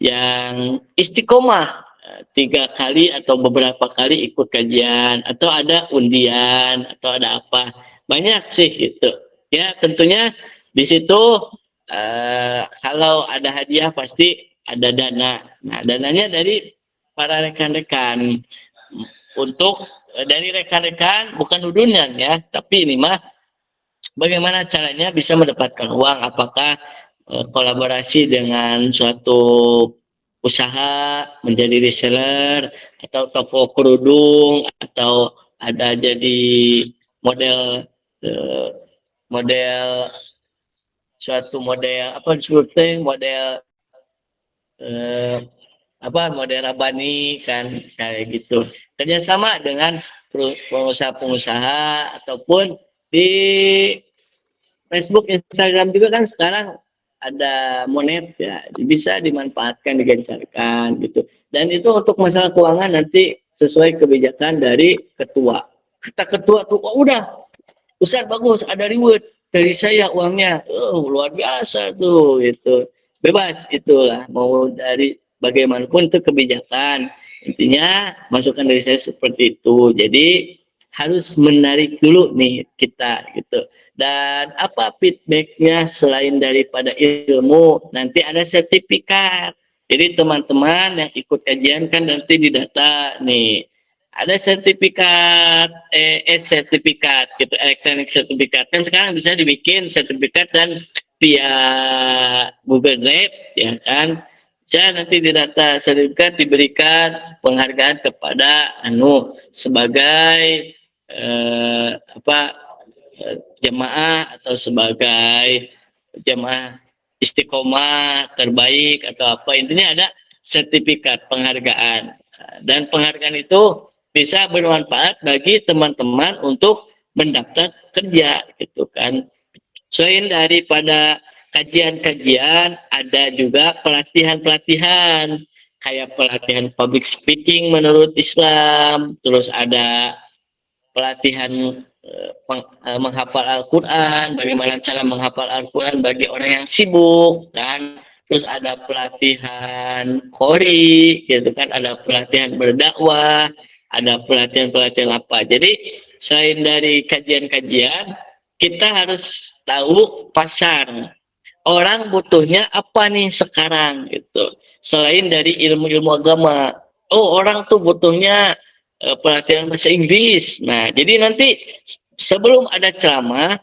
yang istiqomah 3 kali atau beberapa kali ikut kajian, atau ada undian, atau ada apa. Banyak sih gitu. Ya tentunya di situ kalau ada hadiah pasti ada dana. Nah, dananya dari para rekan-rekan. Untuk dari rekan-rekan, bukan udunan ya, tapi ini mah bagaimana caranya bisa mendapatkan uang. Apakah kolaborasi dengan suatu usaha menjadi reseller atau toko kerudung atau ada jadi model model suatu model apa disebutnya model model rabani kan kayak gitu, kerjasama dengan pengusaha-pengusaha ataupun di Facebook, Instagram juga kan sekarang ada monet ya, bisa dimanfaatkan, digencarkan gitu. Dan itu untuk masalah keuangan nanti sesuai kebijakan dari ketua. Kata ketua tuh, oh udah, Ustaz bagus, ada reward dari saya uangnya. Oh, luar biasa tuh gitu. Bebas itulah, mau dari bagaimanapun itu kebijakan. Intinya masukan dari saya seperti itu. Jadi harus menarik dulu nih kita gitu. Dan apa feedbacknya selain daripada ilmu, nanti ada sertifikat. Jadi teman-teman yang ikut kajian kan nanti didata nih. Ada sertifikat, sertifikat gitu, elektronik sertifikat. Kan sekarang bisa dibikin sertifikat dan via Google Drive, ya kan. Bisa nanti didata sertifikat, diberikan penghargaan kepada sebagai jemaah atau sebagai jemaah istiqomah terbaik atau apa, intinya ada sertifikat penghargaan, dan penghargaan itu bisa bermanfaat bagi teman-teman untuk mendaftar kerja gitu kan. Selain daripada kajian-kajian, ada juga pelatihan-pelatihan kayak pelatihan public speaking menurut Islam, terus ada pelatihan menghafal Al-Quran, bagaimana cara menghafal Al-Quran bagi orang yang sibuk kan. Terus ada pelatihan qori gitu kan, ada pelatihan berdakwah, ada pelatihan-pelatihan apa. Jadi selain dari kajian-kajian, kita harus tahu pasar. Orang butuhnya apa nih sekarang gitu. Selain dari ilmu-ilmu agama. Oh, orang tuh butuhnya pelatihan bahasa Inggris. Nah, jadi nanti sebelum ada ceramah,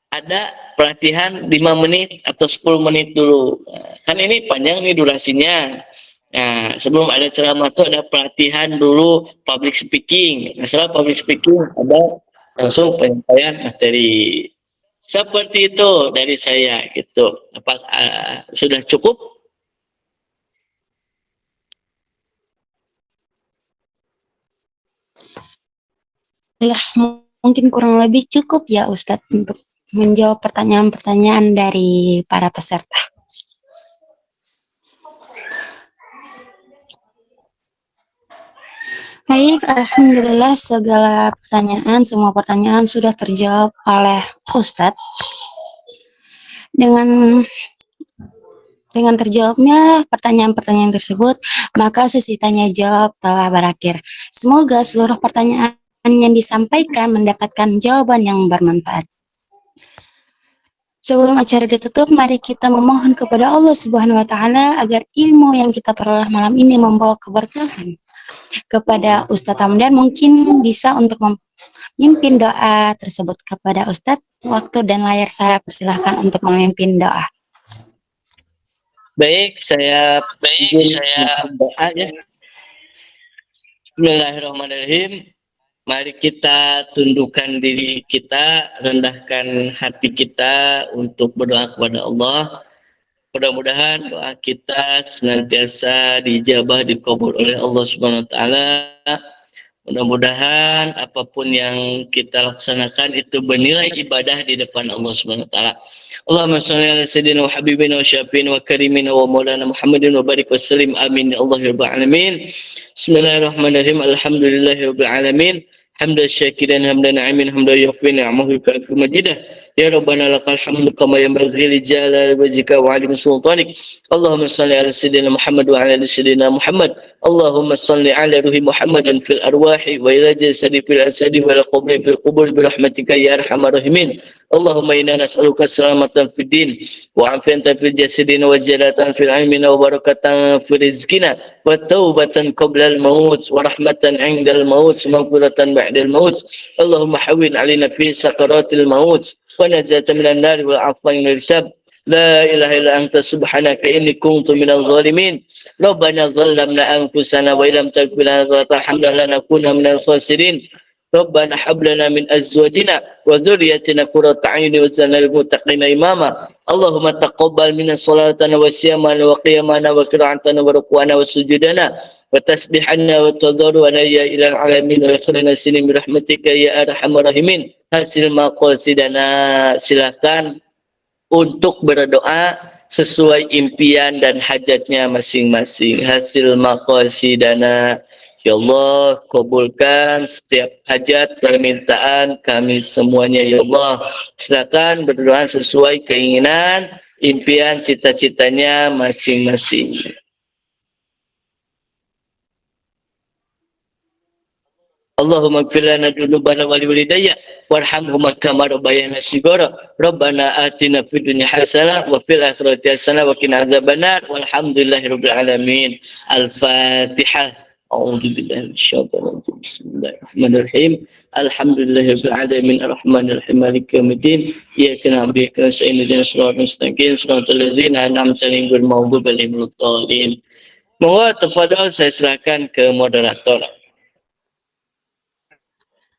ada pelatihan 5 menit atau 10 menit dulu. Nah, kan ini panjang nih durasinya. Nah, sebelum ada ceramah itu ada pelatihan dulu public speaking. Nah, setelah public speaking ada langsung penyampaian materi. Seperti itu dari saya gitu. Apa sudah cukup? Ya, mungkin kurang lebih cukup ya Ustadz untuk menjawab pertanyaan-pertanyaan dari para peserta. Baik, alhamdulillah semua pertanyaan sudah terjawab oleh Ustadz. Dengan terjawabnya pertanyaan-pertanyaan tersebut, maka sesi tanya jawab telah berakhir. Semoga seluruh pertanyaan yang disampaikan mendapatkan jawaban yang bermanfaat. Sebelum acara ditutup, mari kita memohon kepada Allah Subhanahu wa Ta'ala agar ilmu yang kita peroleh malam ini membawa keberkahan kepada Ustadz Hamdan. Mungkin bisa untuk memimpin doa tersebut kepada Ustadz. Waktu dan layar saya persilahkan untuk memimpin doa. Baik, saya doa ya. Bismillahirrahmanirrahim. Mari kita tundukkan diri kita, rendahkan hati kita untuk berdoa kepada Allah. Mudah-mudahan doa kita senantiasa dijabah, dikabul oleh Allah Subhanahu wa Ta'ala. Mudah-mudahan apapun yang kita laksanakan itu bernilai ibadah di depan Allah Subhanahu wa Ta'ala. Allahumma shalli ala sayyidina wa habibina wa syafiina wa karimina wa maulana Muhammadin wa barik wa sallim amin ya Allah ya rabbal alamin. Bismillahirrahmanirrahim. Alhamdulillahi rabbil alamin. Hamdan syakiran hamdan na'imin hamdan yuhfi ni'amahu ka majidah. Ya Rabbana lakal hamdu kama yanbaghi li jalali wajhika wa 'azimi sultanik. Allahumma shalli ala sayyidina Muhammad wa ala ali sayyidina Muhammad. Allahumma salli ala ruhi Muhammadin fil arwahi wa ila jasadi fil asadi wa la qabri fil qubur bi rahmatika ya arhamar rahimin. Allahumma inna nas'aluka salamatan fid din wa afiyatan fil jasadina wa jalatan fil ilmina wa barakatan fil rizqina wa taubatan qabla al maut wa rahmatan 'inda al maut wa maghfiratan ba'da al maut. Allahumma hawwin 'alaina fi sakaratil maut wa najatan minan nar wa 'afwan lil hisab. لا إله إلا أنت سبحانك إني كنت من الظالمين ربنا ظلمنا أنفسنا وإن لم تغفر لنا وترحمنا لنكون من الخاسرين ربنا هب لنا من أزواجنا وذريتنا قرة أعين واجعلنا للمتقين إماما اللهم تقبل منا صلاتنا وصيامنا وقيامنا وقراءتنا وركوعنا وسجودنا وتسبيحنا وتضرعنا يا إلى العالمين ويخلنا sini برحمتك يا أرحم الراحمين hasil maqasidana silakan untuk berdoa sesuai impian dan hajatnya masing-masing. Hasil maqasidana. Ya Allah, kabulkan setiap hajat permintaan kami semuanya ya Allah. Silakan berdoa sesuai keinginan, impian, cita-citanya masing-masing. Allahumma ighfir lana dzunubana wa liwalidayya warhamhuma kama rabbayana shighara. Rabbana atina fid dunya hasanah wa fil akhirati hasanah wa qina adzabannar. Walhamdulillahirabbil alamin. Al-Fatihah. A'udzu billahi minasyaitonir rajim. Bismillahirrahmanirrahim. Alhamdulillahirabbil alamin arrahmanir rahim maliki yaumiddin. Iyyaka na'budu wa iyyaka nasta'in ihdinas siratal mustaqim siratal ladzina an'amta 'alaihim ghairil maghdubi 'alaihim waladdallin. Mohon tafadhol saya serahkan ke moderator.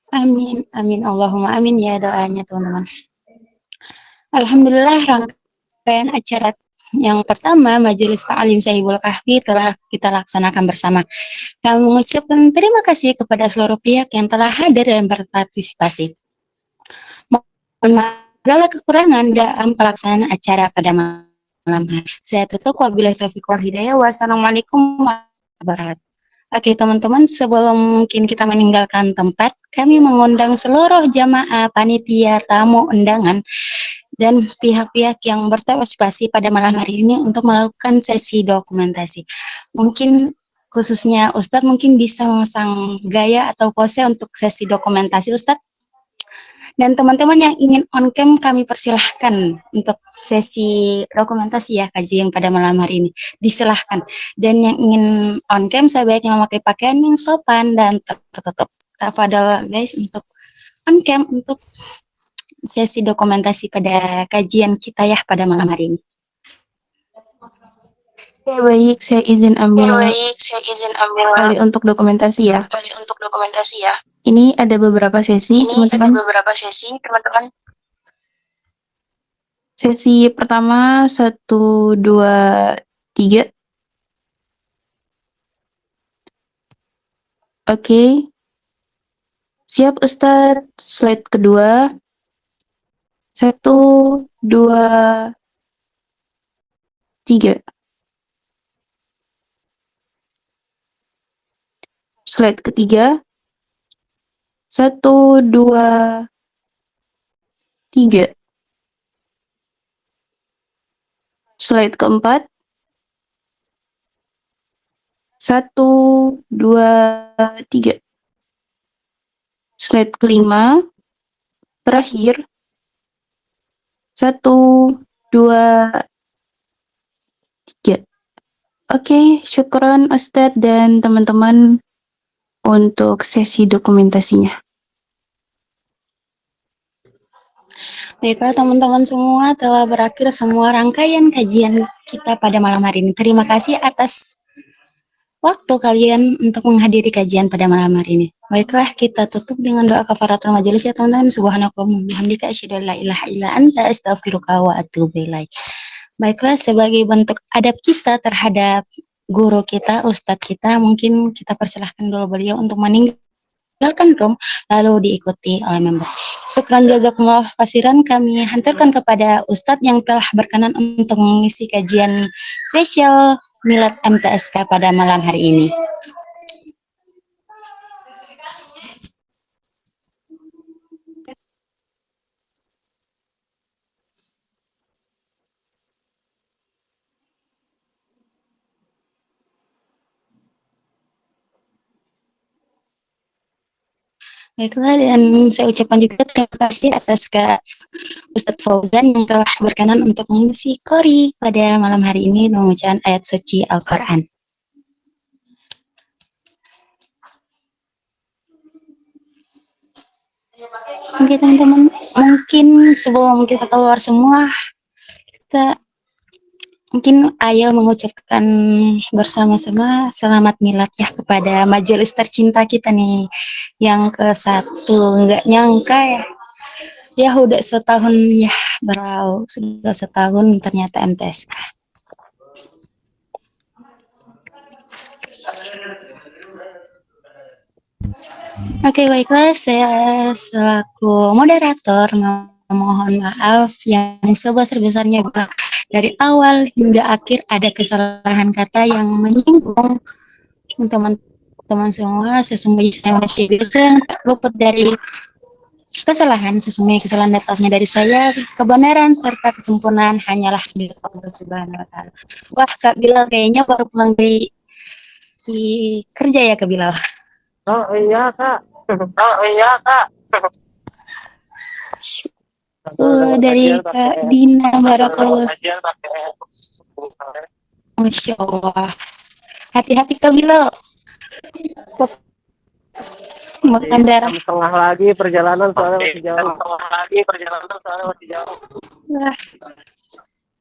Amin, amin, Allahumma amin ya doanya teman-teman. Alhamdulillah rangkaian acara yang pertama Majelis Ta'lim Sahibul Kahfi telah kita laksanakan bersama. Kami mengucapkan terima kasih kepada seluruh pihak yang telah hadir dan berpartisipasi. Mohon maaf segala kekurangan dalam pelaksanaan acara pada malam hari. Saya tutup wabillahi taufiq wal hidayah. Wassalamualaikum warahmatullahi wabarakatuh. Oke teman-teman, sebelum mungkin kita meninggalkan tempat, kami mengundang seluruh jamaah, panitia, tamu, undangan, dan pihak-pihak yang berpartisipasi pada malam hari ini untuk melakukan sesi dokumentasi. Mungkin khususnya Ustadz mungkin bisa memasang gaya atau pose untuk sesi dokumentasi Ustadz. Dan teman-teman yang ingin on cam kami persilahkan untuk sesi dokumentasi ya kajian pada malam hari ini. Disilahkan. Dan yang ingin on cam sebaiknya memakai pakaian yang sopan dan tertutup. Tafadhol guys untuk on cam untuk sesi dokumentasi pada kajian kita ya pada malam hari ini. Ya baik, saya izin ambil alih untuk dokumentasi ya. Ini ada beberapa sesi, teman-teman. Sesi pertama 1, 2, 3. Oke. Siap Ustadz. Slide kedua. 1, 2, 3. Slide ketiga. 1, 2, 3. Slide keempat. 1, 2, 3. Slide kelima. Terakhir. 1, 2, 3. Oke, syukron Ustadz dan teman-teman untuk sesi dokumentasinya. Baiklah teman-teman semua, telah berakhir semua rangkaian kajian kita pada malam hari ini. Terima kasih atas waktu kalian untuk menghadiri kajian pada malam hari ini. Baiklah, kita tutup dengan doa kafaratul majelis ya teman-teman. Subhanakallahumma bihamdika asyhadu an la ilaha illa anta astaghfiruka wa atubu ilaik. Baiklah, sebagai bentuk adab kita terhadap guru kita, ustadz kita, mungkin kita persilahkan dulu beliau untuk meninggalkan room, lalu diikuti oleh member. Syukran jazakumullah khairan kami hantarkan kepada ustadz yang telah berkenan untuk mengisi kajian spesial Milad MTSK pada malam hari ini. Baiklah, dan saya ucapkan juga terima kasih atas Kak Ustadz Fauzan yang telah berkenan untuk mengisi Qori pada malam hari ini membacakan ayat suci Al-Quran. Oke teman-teman, mungkin sebelum kita keluar semua, kita mungkin ayo mengucapkan bersama-sama selamat milad ya kepada majelis tercinta kita nih yang ke-1. Nggak nyangka ya. Ya udah setahun ya berlalu, sudah setahun ternyata MTSK. Oke, baiklah, saya selaku moderator mohon maaf yang sebesar-besarnya dari awal hingga akhir ada kesalahan kata yang menyinggung teman-teman semua. Sesungguhnya saya masih bisa luput dari kesalahan. Sesungguhnya kesalahan datangnya dari saya, kebenaran serta kesempurnaan hanyalah di Allah Subhanahu wa Ta'ala. Wah, Kak Bilal kayaknya baru pulang dari kerja ya, Kak Bilal? Oh iya kak. Oh iya kak. Dari Kak Dina Barakallah. Masya Allah. Hati-hati Kak Bilal. Makan darah. Setengah lagi perjalanan soalnya masih jauh. Wah.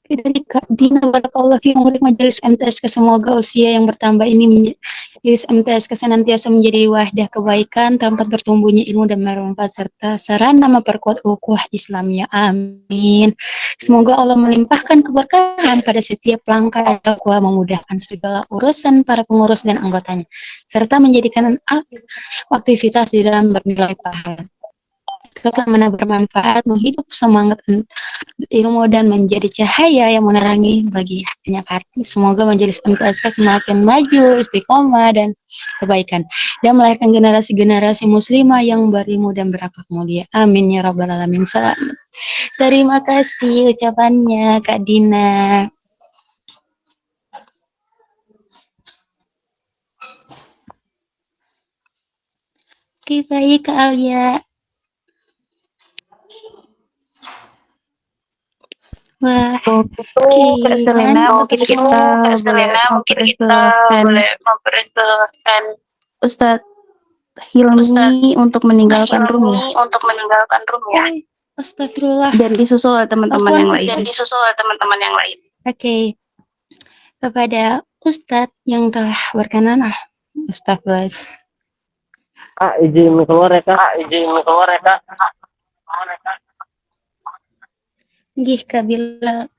Dari Kak Dina Barakallah fi umri majelis MTSK, semoga usia yang bertambah ini majelis MTSK senantiasa menjadi wadah kebaikan, tempat bertumbuhnya ilmu dan bermanfaat serta sarana memperkuat ukhuwah Islamnya. Amin. Semoga Allah melimpahkan keberkahan pada setiap langkah dakwah, memudahkan segala urusan para pengurus dan anggotanya, serta menjadikan aktivitas di dalam bernilai pahala. Mana bermanfaat, menghidup semangat ilmu dan menjadi cahaya yang menerangi bagi banyak hati. Semoga majelis MTSK semakin maju, istiqomah dan kebaikan, dan melahirkan generasi-generasi muslimah yang berilmu dan berakhlak mulia. Amin ya rabbal alamin. Selamat. Terima kasih ucapannya Kak Dina. Oke, baik Kak Alia. Wah, Kak Selena, mungkin kita boleh mempersilahkan Ustadz Hilmi untuk meninggalkan room ya. Astagfirullah. Dan disusul teman-teman yang lain. Oke. Kepada Ustadz yang telah berkenan, astagfirullah. Izin keluar ya kak. Gih Kak Bilal.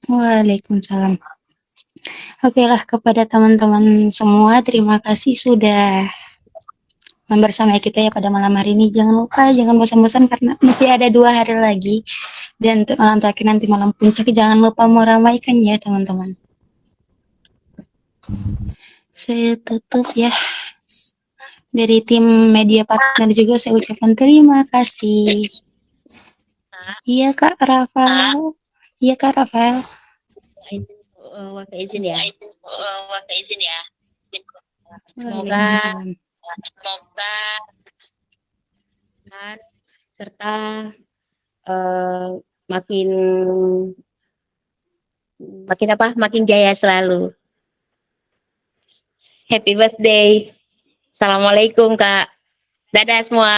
Waalaikumsalam. Oke lah, kepada teman-teman semua, terima kasih sudah membersamai kita ya pada malam hari ini. Jangan lupa, jangan bosan-bosan karena masih ada 2 hari lagi. Dan malam terakhir nanti malam puncak, jangan lupa meramaikan ya teman-teman. Saya tutup ya. Dari tim media partner juga saya ucapkan terima kasih. Iya Kak Rafael. Iya Kak Rafael. Waktu izin ya. Semoga Waalaikumsalam. serta makin jaya selalu. Happy birthday. Assalamualaikum Kak. Dadah semua.